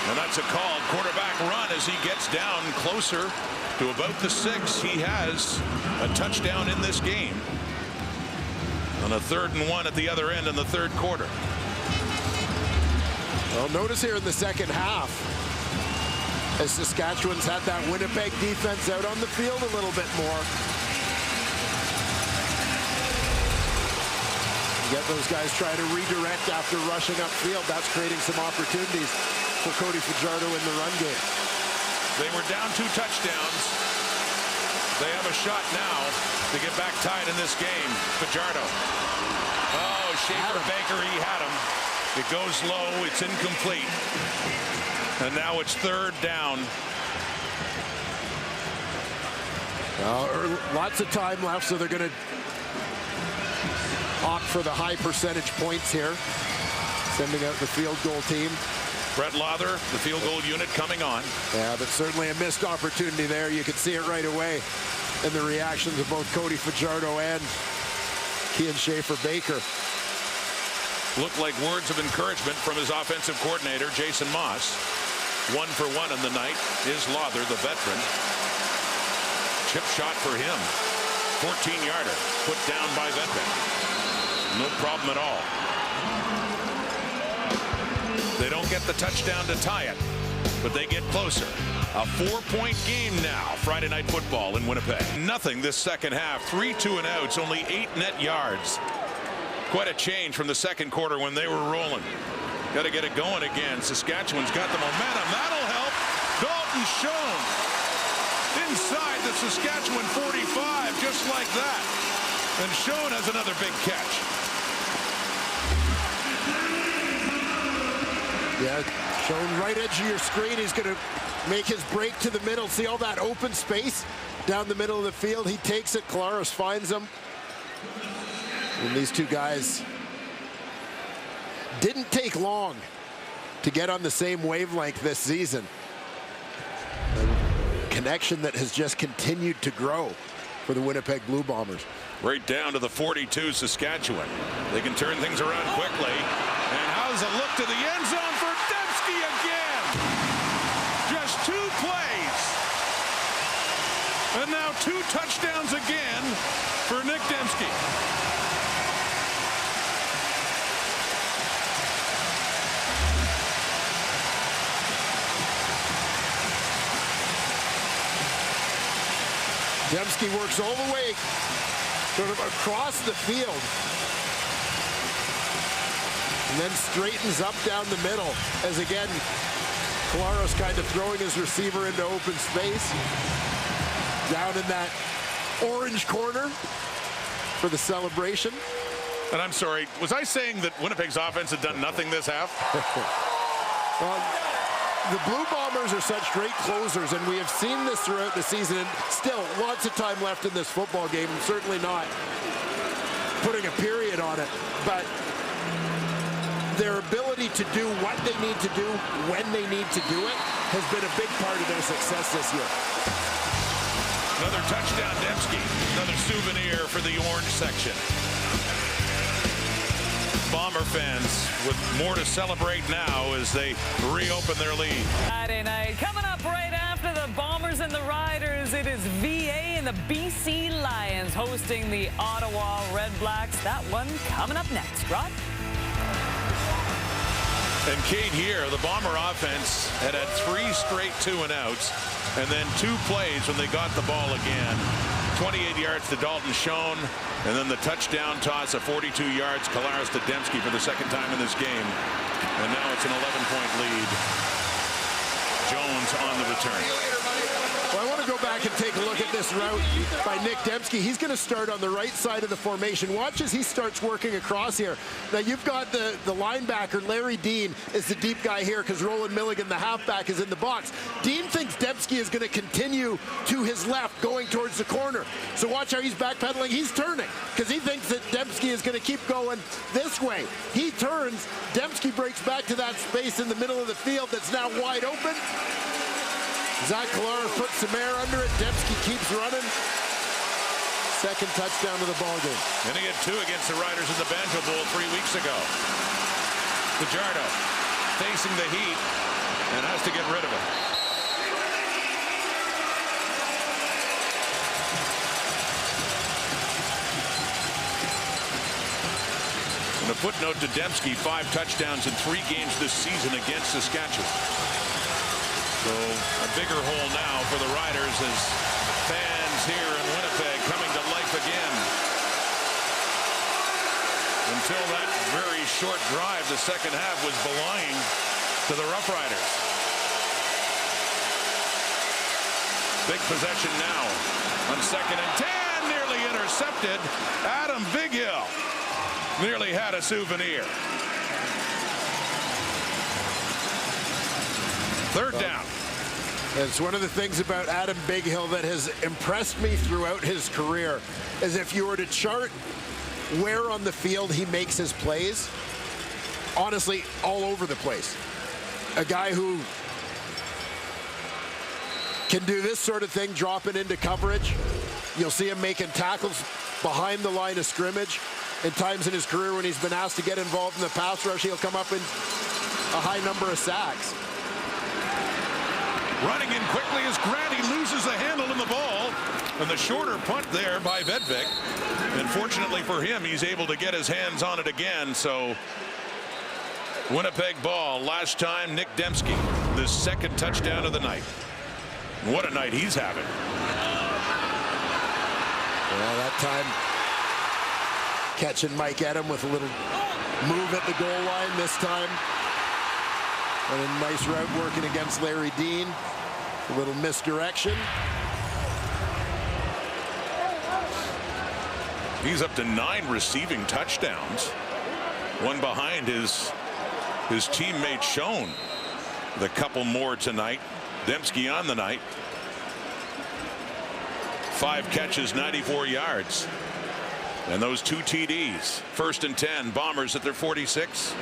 And that's a called quarterback run as he gets down closer to about the 6. He has a touchdown in this game. On a 3rd and 1 at the other end in the third quarter. Well, notice here in the second half, as Saskatchewan's had that Winnipeg defense out on the field a little bit more. Get those guys trying to redirect after rushing upfield. That's creating some opportunities for Cody Fajardo in the run game. They were down 2 touchdowns. They have a shot now to get back tied in this game. Fajardo. Oh, Schaefer Baker, he had him. It goes low. It's incomplete. And now it's 3rd down. Lots of time left, so they're going to opt for the high percentage points here. Sending out the field goal team. Brett Lawther, the field goal unit coming on. Yeah, but certainly a missed opportunity there. You could see it right away in the reactions of both Cody Fajardo and Kian Schaefer-Baker. Looked like words of encouragement from his offensive coordinator, Jason Moss. 1 for 1 in the night is Lawther, the veteran. Chip shot for him. 14-yarder put down by Vedbeck. No problem at all. They don't get the touchdown to tie it, but they get closer. A 4-point game now. Friday Night Football in Winnipeg. Nothing this second half. 3 2-and-outs, only 8 net yards. Quite a change from the second quarter when they were rolling. Got to get it going again. Saskatchewan's got the momentum. That'll help. Dalton Schoen inside the Saskatchewan 45, just like that. And Schoen has another big catch. Yeah, Schoen right edge of your screen. He's going to make his break to the middle. See all that open space down the middle of the field? He takes it. Collaros finds him. And these two guys didn't take long to get on the same wavelength this season. A connection that has just continued to grow for the Winnipeg Blue Bombers. Right down to the 42, Saskatchewan. They can turn things around quickly. And how's a look to the end zone for Dembski again? Just 2 plays. And now 2 touchdowns again for Nick Dembski. Dembski works all the way sort of across the field and then straightens up down the middle as again Collaros kind of throwing his receiver into open space down in that orange corner for the celebration. And I'm sorry, was I saying that Winnipeg's offense had done nothing this half? Well, the Blue Bombers are such great closers, and we have seen this throughout the season, and still lots of time left in this football game. I'm certainly not putting a period on it, but their ability to do what they need to do when they need to do it has been a big part of their success this year. Another touchdown, Dembski. Another souvenir for the orange section. Bomber fans with more to celebrate now as they reopen their lead. Friday night coming up right after the Bombers and the Riders. It is VA and the BC Lions hosting the Ottawa Red Blacks. That one coming up next. Rod? And Kate here, the Bomber offense had 3 straight 2-and-outs and then 2 plays when they got the ball again. 28 yards to Dalton Schoen, and then the touchdown toss of 42 yards, Collaros to Dembski for the second time in this game. And now it's an 11-point lead. Jones on the return. Well, I want to go back and take a look at this route by Nick Dembski. He's going to start on the right side of the formation. Watch as he starts working across here. Now, you've got the linebacker, Larry Dean, is the deep guy here because Roland Milligan, the halfback, is in the box. Dean thinks Dembski is going to continue to his left, going towards the corner. So watch how he's backpedaling. He's turning because he thinks that Dembski is going to keep going this way. He turns. Dembski breaks back to that space in the middle of the field that's now wide open. Zach Collaros puts some air under it. Dembski keeps running. Second touchdown of the ballgame. And he had 2 against the Riders in the Banjo Bowl 3 weeks ago. Fajardo facing the heat and has to get rid of it. And a footnote to Dembski, 5 touchdowns in 3 games this season against Saskatchewan. So a bigger hole now for the Riders as fans here in Winnipeg coming to life again. Until that very short drive, the second half was belonging to the Roughriders. Big possession now on 2nd and 10, nearly intercepted. Adam Bighill nearly had a souvenir. 3rd down. It's one of the things about Adam Bighill that has impressed me throughout his career is if you were to chart where on the field he makes his plays, honestly, all over the place. a guy who can do this sort of thing, dropping into coverage. You'll see him making tackles behind the line of scrimmage. In times in his career when he's been asked to get involved in the pass rush, he'll come up in a high number of sacks. Running in quickly as Grady loses the handle in the ball. And the shorter punt there by Vedvik. And fortunately for him, he's able to get his hands on it again. So Winnipeg ball. Last time, Nick Dembski, the second touchdown of the night. What a night he's having. Well, that time catching Mike Edem with a little move at the goal line this time. And a nice route working against Larry Dean. A little misdirection. He's up to 9 receiving touchdowns. One behind his teammate Schoen. The couple more tonight. Dembski on the night. 5 catches, 94 yards. And those 2 TDs. 1st and 10. Bombers at their 46.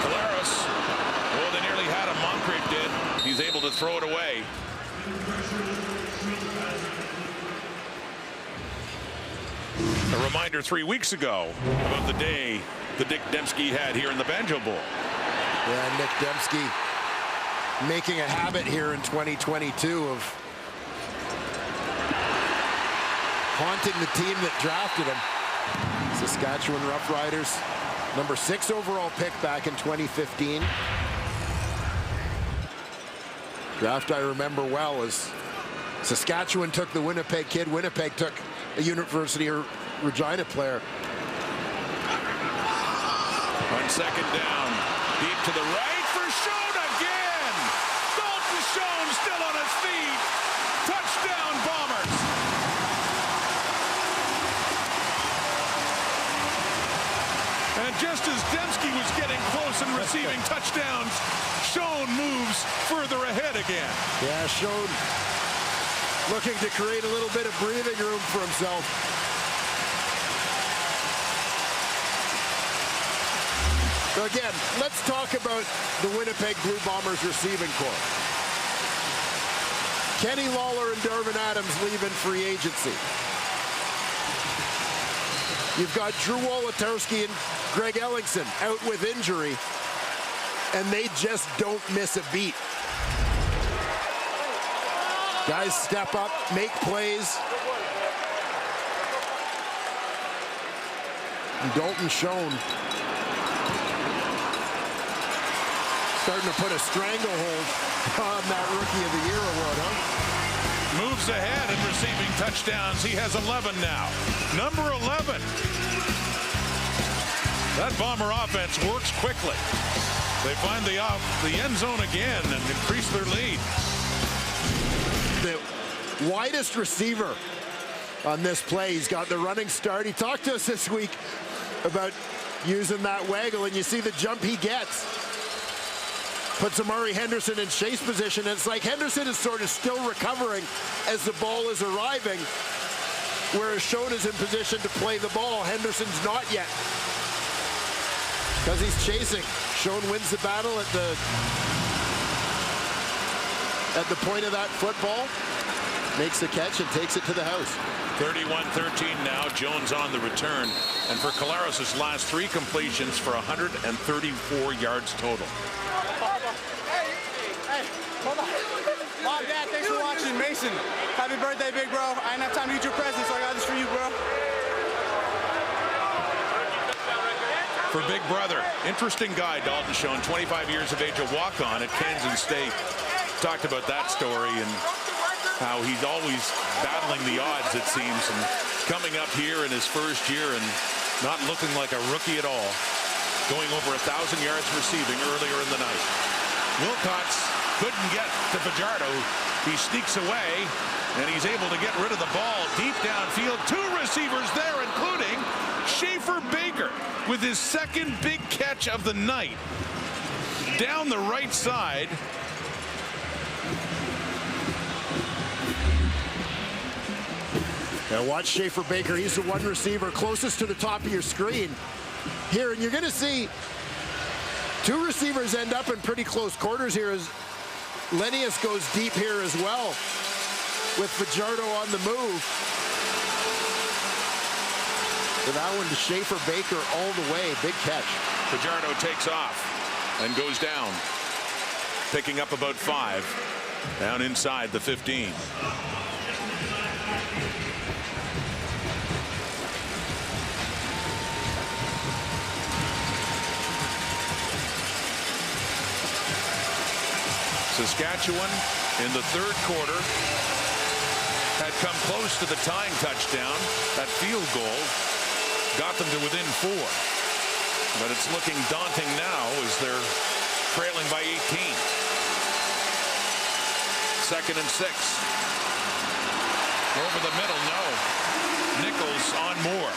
Collaros. Oh, they nearly had him. Moncrief did. He's able to throw it away. A reminder 3 weeks ago about the day that Nick Dembski had here in the Banjo Bowl. Yeah, Nick Dembski making a habit here in 2022 of haunting the team that drafted him. Saskatchewan Roughriders, number 6 overall pick back in 2015. Draft I remember well as Saskatchewan took the Winnipeg kid. Winnipeg took a University of Regina player. On 2nd down, deep to the right for Schoen again. Dalton Schoen still on his feet. Touchdown Bombers. And just as Dembski was getting close and receiving touchdowns, Schoen moves further ahead again. Yeah, Schoen looking to create a little bit of breathing room for himself. So again, let's talk about the Winnipeg Blue Bombers receiving corps. Kenny Lawler and Darvin Adams leaving free agency. You've got Drew Wolotarski and Greg Ellingson out with injury, and they just don't miss a beat. Guys step up, make plays. And Dalton Schoen starting to put a stranglehold on that Rookie of the Year award, huh? Moves ahead in receiving touchdowns. He has 11 now. Number 11. That Bomber offense works quickly. They find the end zone again and increase their lead. The widest receiver on this play. He's got the running start. He talked to us this week about using that waggle, and you see the jump he gets. Puts Amari Henderson in chase position, and it's like Henderson is sort of still recovering as the ball is arriving, whereas Schoen is in position to play the ball. Henderson's not yet, because he's chasing. Schoen wins the battle at the point of that football, makes the catch and takes it to the house. 31-13 now. Jones on the return, and for Collaros' last 3 completions for 134 yards total. Mom, Dad, thanks for watching. Mason, happy birthday, big bro. I didn't have time to get your present, so I got this for you, bro. For Big Brother, interesting guy, Dalton Schoen, 25 years of age, a walk-on at Kansas State. Talked about that story and how he's always battling the odds, it seems, and coming up here in his first year and not looking like a rookie at all. Going over 1,000 yards receiving earlier in the night. Wilcox couldn't get to Fajardo. He sneaks away, and he's able to get rid of the ball deep downfield. 2 receivers there, including Schaefer Baker with his second big catch of the night. Down the right side. Now watch Schaefer Baker. He's the one receiver closest to the top of your screen. here, and you're going to see two receivers end up in pretty close quarters here as Lenius goes deep here as well with Fajardo on the move. So that one to Schaefer Baker all the way. Big catch. Fajardo takes off and goes down, picking up about 5 down inside the 15. Saskatchewan in the third quarter had come close to the tying touchdown. That field goal got them to within 4. But it's looking daunting now as they're trailing by 18. 2nd and 6. Over the middle, no. Nichols on Moore.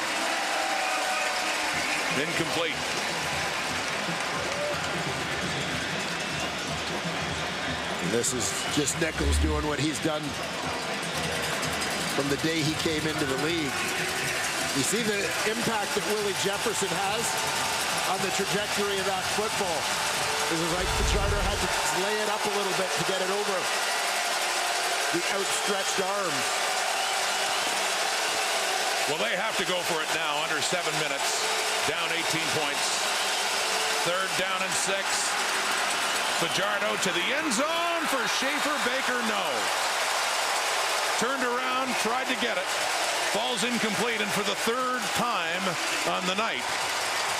Incomplete. This is just Nichols doing what he's done from the day he came into the league. You see the impact that Willie Jefferson has on the trajectory of that football. This is like Fajardo had to lay it up a little bit to get it over the outstretched arms. Well, they have to go for it now. Under 7 minutes. Down 18 points. 3rd down and 6. Fajardo to the end zone for Schaefer Baker. No. Turned around, tried to get it. Falls incomplete, and for the 3rd time on the night,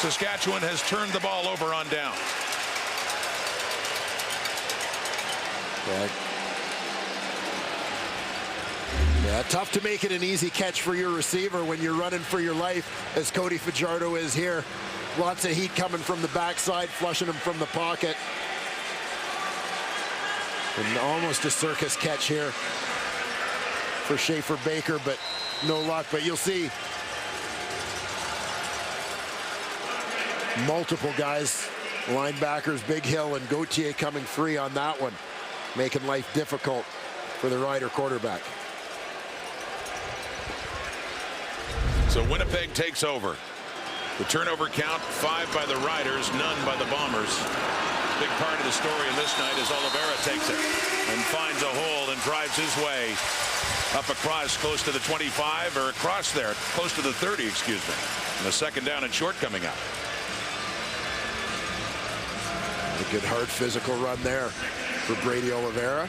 Saskatchewan has turned the ball over on down. Yeah, tough to make it an easy catch for your receiver when you're running for your life, as Cody Fajardo is here. Lots of heat coming from the backside, flushing him from the pocket. And almost a circus catch here for Schaefer Baker, but no luck. But you'll see multiple guys, linebackers, Big Hill and Gauthier coming free on that one, making life difficult for the Rider quarterback. So Winnipeg takes over. The turnover count, 5 by the Riders, none by the Bombers. Big part of the story in this night is Oliveira takes it and finds a hole and drives his way up across close to the 25, or across there, close to the 30, excuse me. And a 2nd down and short coming up. A good hard physical run there for Brady Oliveira.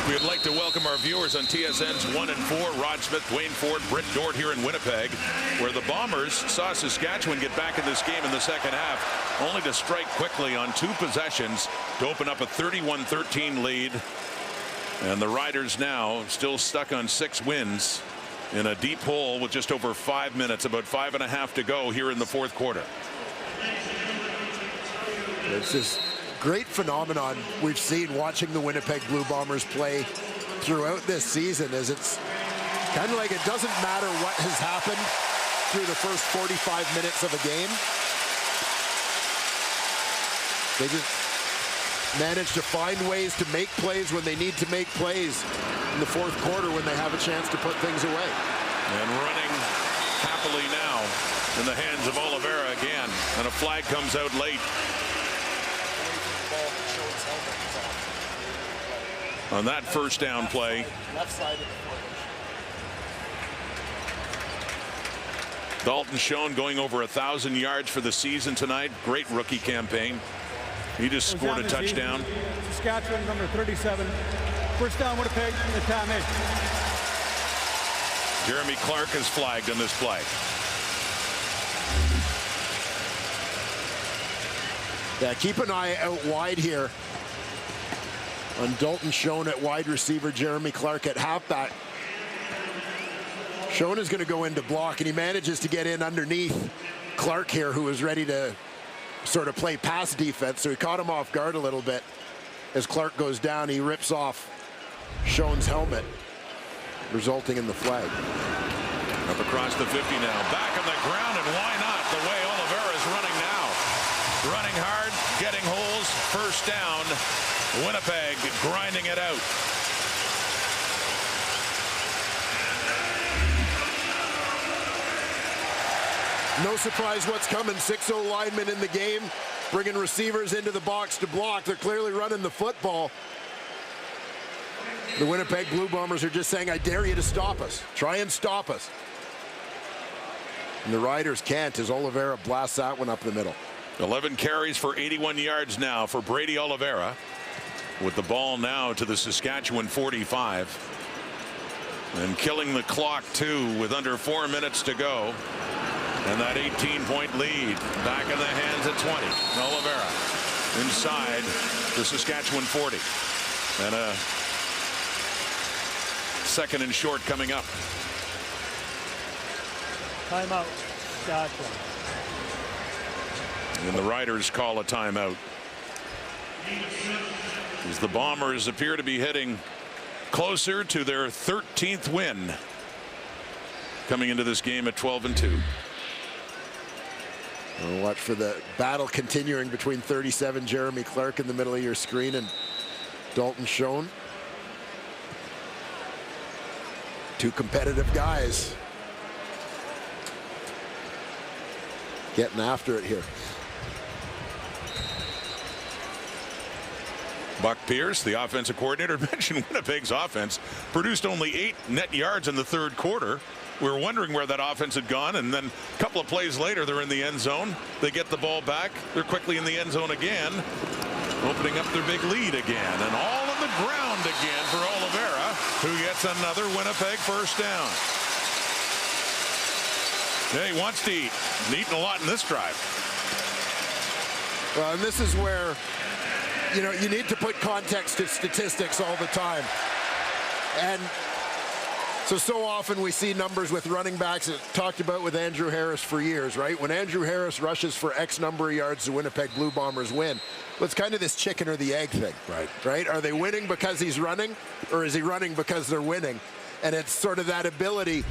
We'd like to welcome our viewers on TSN's 1 and 4. Rod Smith, Dwayne Ford, Britt Dort here in Winnipeg, where the Bombers saw Saskatchewan get back in this game in the 2nd half, only to strike quickly on 2 possessions to open up a 31-13 lead. And the Riders now still stuck on 6 wins in a deep hole with just over 5 minutes, about 5.5 to go here in the 4th quarter. It's just great phenomenon we've seen watching the Winnipeg Blue Bombers play throughout this season, as it's kind of like it doesn't matter what has happened through the first 45 minutes of a game. They just manage to find ways to make plays when they need to make plays in the 4th quarter when they have a chance to put things away. And running happily now in the hands of Oliveira again, and a flag comes out late. On that 1st down play. Dalton Schoen going over 1,000 yards for the season tonight. Great rookie campaign. He just scored a touchdown. Saskatchewan, number 37. 1st down, Winnipeg, in the time 8. Jeremy Clark is flagged on this play. Yeah, keep an eye out wide here on Dalton Schoen at wide receiver, Jeremy Clark at halfback. Schoen is going to go into block, and he manages to get in underneath Clark here, who is ready to sort of play pass defense. So he caught him off guard a little bit. As Clark goes down, he rips off Schoen's helmet. resulting in the flag. Up across the 50 now. Back on the ground, and why not? The way Oliveira is running now. Running hard, getting holes, first down. Winnipeg grinding it out. No surprise what's coming. 6-0 linemen in the game, bringing receivers into the box to block. They're clearly running the football. The Winnipeg Blue Bombers are just saying, I dare you to stop us. Try and stop us. And the Riders can't as Oliveira blasts that one up the middle. 11 carries for 81 yards now for Brady Oliveira. With the ball now to the Saskatchewan 45. And killing the clock too with under 4 minutes to go. And that 18-point lead back in the hands at 20. Oliveira inside the Saskatchewan 40. And a second and short coming up. Timeout, Saskatchewan. And the Riders call a timeout. As the Bombers appear to be heading closer to their 13th win. Coming into this game at 12-2. We'll watch for the battle continuing between 37 Jeremy Clark in the middle of your screen and Dalton Schoen. Two competitive guys getting after it here. Buck Pierce, the offensive coordinator, mentioned Winnipeg's offense produced only 8 net yards in the third quarter. We were wondering where that offense had gone, and then a couple of plays later, they're in the end zone. They get the ball back. They're quickly in the end zone again, opening up their big lead again. And all on the ground again for Oliveira, who gets another Winnipeg first down. Yeah, he wants to eat. He's eating a lot in this drive. Well, and this is where, you know, you need to put context to statistics all the time. And so often we see numbers with running backs that talked about with Andrew Harris for years, right? When Andrew Harris rushes for X number of yards, the Winnipeg Blue Bombers win. Well, it's kind of this chicken or the egg thing, right? Are they winning because he's running, or is he running because they're winning? And it's sort of that ability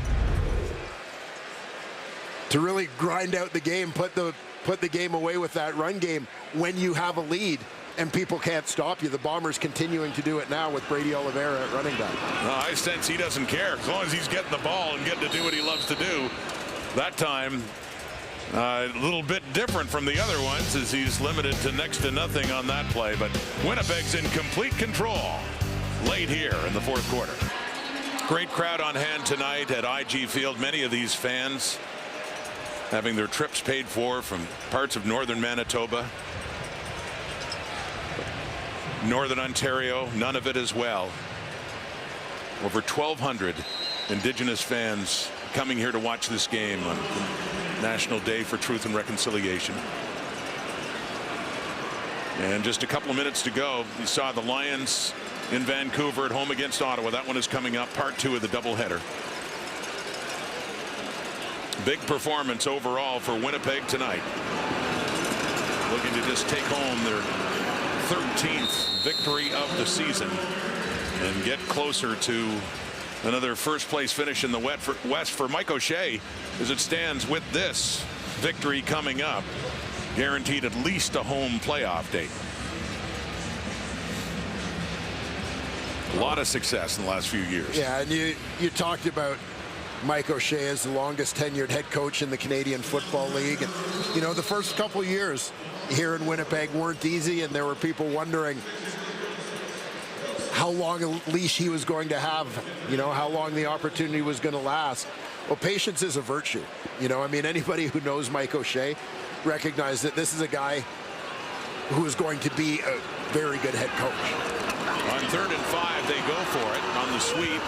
to really grind out the game, put the game away with that run game when you have a lead. And people can't stop you. The Bombers continuing to do it now with Brady Oliveira at running back. I sense he doesn't care as long as he's getting the ball and getting to do what he loves to do. That time a little bit different from the other ones as he's limited to next to nothing on that play. But Winnipeg's in complete control late here in the fourth quarter. Great crowd on hand tonight at IG Field. Many of these fans having their trips paid for from parts of northern Manitoba, Northern Ontario, none of it as well. Over 1,200 Indigenous fans coming here to watch this game on National Day for Truth and Reconciliation. And just a couple of minutes to go, you saw the Lions in Vancouver at home against Ottawa. That one is coming up, part 2 of the doubleheader. Big performance overall for Winnipeg tonight. Looking to just take home their 13th victory of the season and get closer to another first place finish in the West for Mike O'Shea. As it stands with this victory coming up, guaranteed at least a home playoff date. A lot of success in the last few years. Yeah, and you talked about Mike O'Shea as the longest tenured head coach in the Canadian Football League. And, you know, the first couple years here in Winnipeg weren't easy, and there were people wondering how long a leash he was going to have, you know, how long the opportunity was going to last. Well, patience is a virtue. You know, I mean, anybody who knows Mike O'Shea recognizes that this is a guy who is going to be a very good head coach. On 3rd and 5, they go for it on the sweep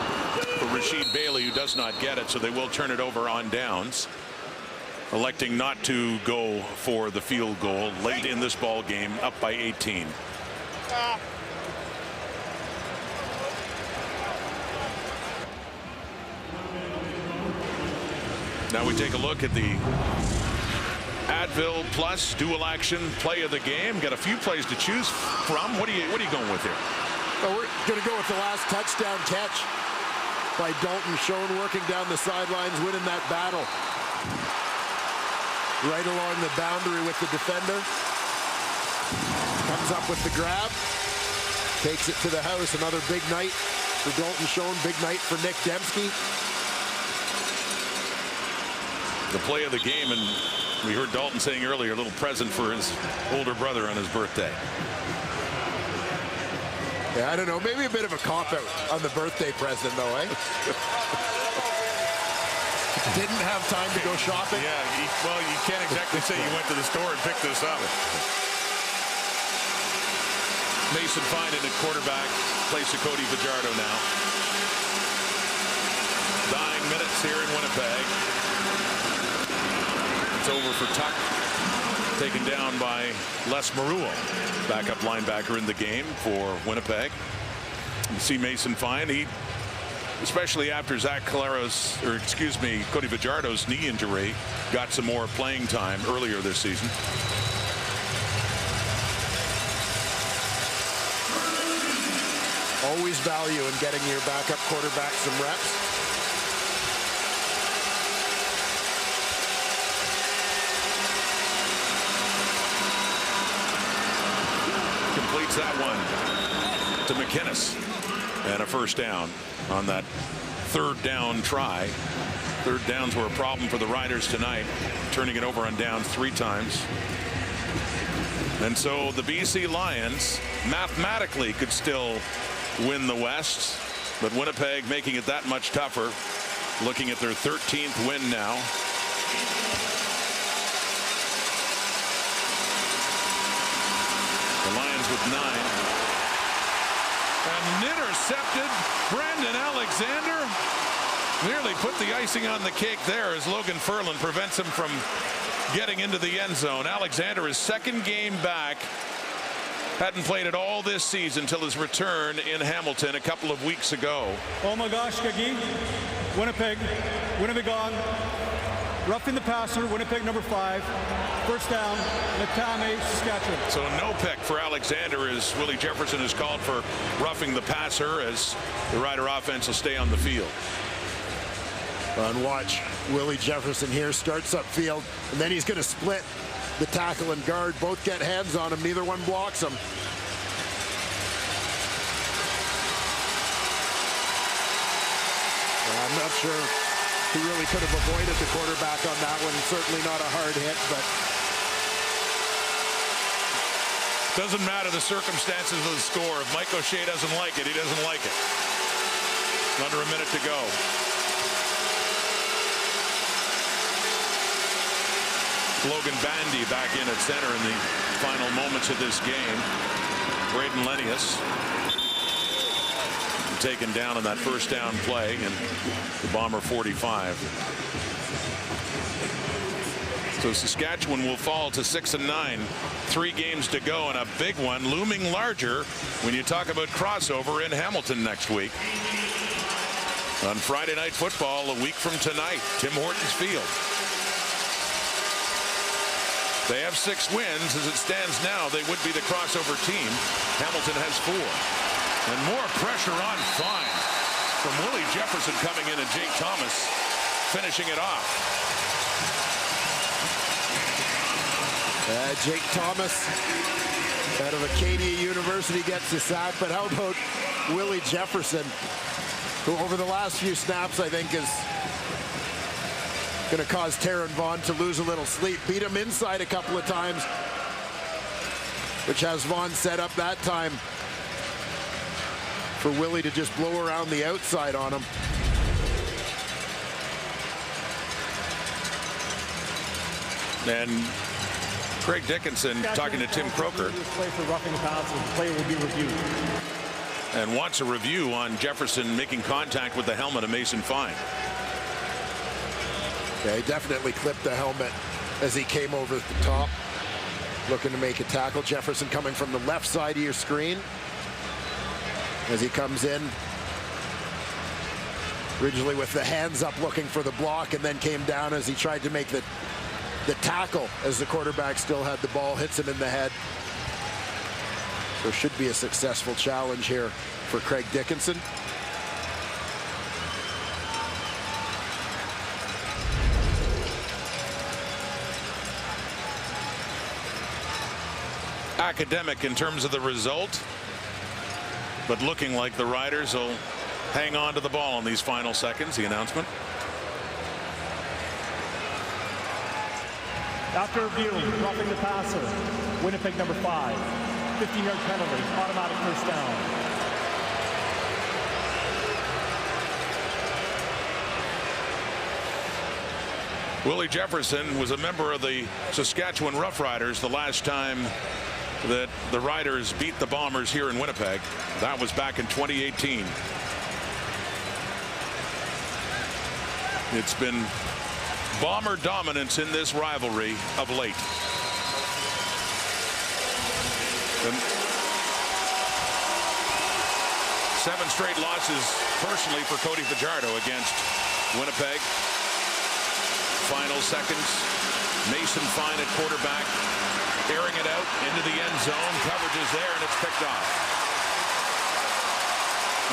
for Rasheed Bailey, who does not get it, so they will turn it over on downs, electing not to go for the field goal late in this ball game, up by 18. Now we take a look at the Advil Plus dual action play of the game. Got a few plays to choose from. What are you going with here? Well, we're going to go with the last touchdown catch by Dalton Schoen, working down the sidelines, winning that battle. Right along the boundary with the defender. Comes up with the grab. Takes it to the house. Another big night for Dalton Schoen. Big night for Nick Dembski. The play of the game, and we heard Dalton saying earlier, a little present for his older brother on his birthday. Yeah, I don't know. Maybe a bit of a cop-out on the birthday present, though, eh? Didn't have time to go shopping. Yeah, well, you can't exactly say you went to the store and picked this up. Mason Fine in at quarterback, plays to Cody Fajardo now. Dying minutes here in Winnipeg. It's over for Tuck. Taken down by Les Maruo, backup linebacker in the game for Winnipeg. You see Mason Fine. He, especially after Cody Fajardo's knee injury, got some more playing time earlier this season. Always value in getting your backup quarterback some reps. Completes that one to McInnes, and a first down on that third down try. Third downs were a problem for the Riders tonight, turning it over on downs 3 times. And so the BC Lions mathematically could still win the West, but Winnipeg making it that much tougher, looking at their 13th win now. The Lions with 9. And intercepted. Brandon Alexander nearly put the icing on the cake there as Logan Ferland prevents him from getting into the end zone. Alexander, his second game back, hadn't played at all this season till his return in Hamilton a couple of weeks ago. Oh my gosh, Gagi. Winnipeg on. Roughing the passer, Winnipeg number 5. First down, Matame, Saskatchewan. So no pick for Alexander as Willie Jefferson is called for roughing the passer as the Rider offense will stay on the field. And watch Willie Jefferson here, starts upfield, and then he's going to split the tackle and guard. Both get hands on him. Neither one blocks him. I'm not sure he really could have avoided the quarterback on that one. Certainly not a hard hit, but doesn't matter the circumstances of the score. If Mike O'Shea doesn't like it, he doesn't like it. Under a minute to go. Logan Bandy back in at center in the final moments of this game. Braden Lenius taken down on that first down play, and the Bomber 45. So Saskatchewan will fall to 6-9. 3 games to go, and a big one looming larger when you talk about crossover in Hamilton next week. On Friday Night Football, a week from tonight, Tim Hortons Field. They have 6 wins. As it stands now, they would be the crossover team. Hamilton has 4. And more pressure on Fine from Willie Jefferson coming in, and Jake Thomas finishing it off. Jake Thomas out of Acadia University gets the sack, but how about Willie Jefferson, who over the last few snaps I think is going to cause Taron Vaughn to lose a little sleep. Beat him inside a couple of times, which has Vaughn set up that time for Willie to just blow around the outside on him. And Craig Dickinson talking to Tim Croker. Play for roughing the passer. The play will be reviewed. And wants a review on Jefferson making contact with the helmet of Mason Fine. Yeah, he definitely clipped the helmet as he came over the top, looking to make a tackle. Jefferson coming from the left side of your screen as he comes in, originally with the hands up looking for the block, and then came down as he tried to make the tackle as the quarterback still had the ball, hits him in the head. So it should be a successful challenge here for Craig Dickinson. academic in terms of the result, but looking like the Riders will hang on to the ball in these final seconds. The announcement. After review, roughing the passer, Winnipeg number 5, 15-yard penalty, automatic first down. Willie Jefferson was a member of the Saskatchewan Roughriders the last time that the Riders beat the Bombers here in Winnipeg. That was back in 2018. It's been Bomber dominance in this rivalry of late. And 7 straight losses personally for Cody Fajardo against Winnipeg. Final seconds. Mason Fine at quarterback, airing it out into the end zone. Coverage is there, and it's picked off.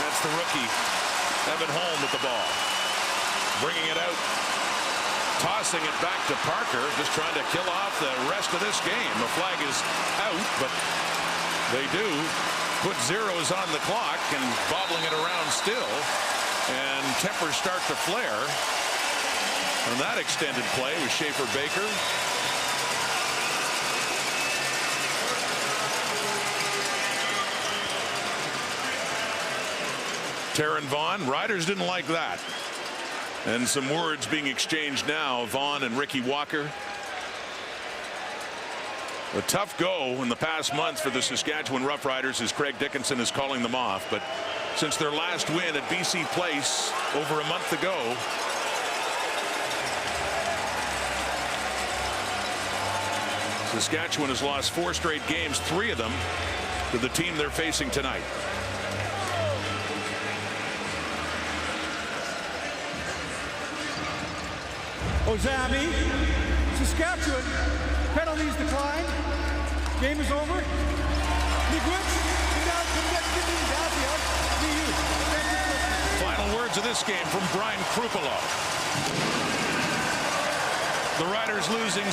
That's the rookie, Evan Holm, with the ball. Bringing it out. Tossing it back to Parker, just trying to kill off the rest of this game. The flag is out, but they do put zeros on the clock and bobbling it around still. And tempers start to flare. On that extended play with Schaefer Baker. Taron Vaughn. Riders didn't like that. And some words being exchanged now. Vaughn and Ricky Walker. A tough go in the past month for the Saskatchewan Roughriders as Craig Dickinson is calling them off. But since their last win at BC Place over a month ago, Saskatchewan has lost 4 straight games, 3 of them to the team they're facing tonight. Ozami, Saskatchewan, penalties declined. Game is over. Final words of this game from Brian Krupalo. The Riders losing.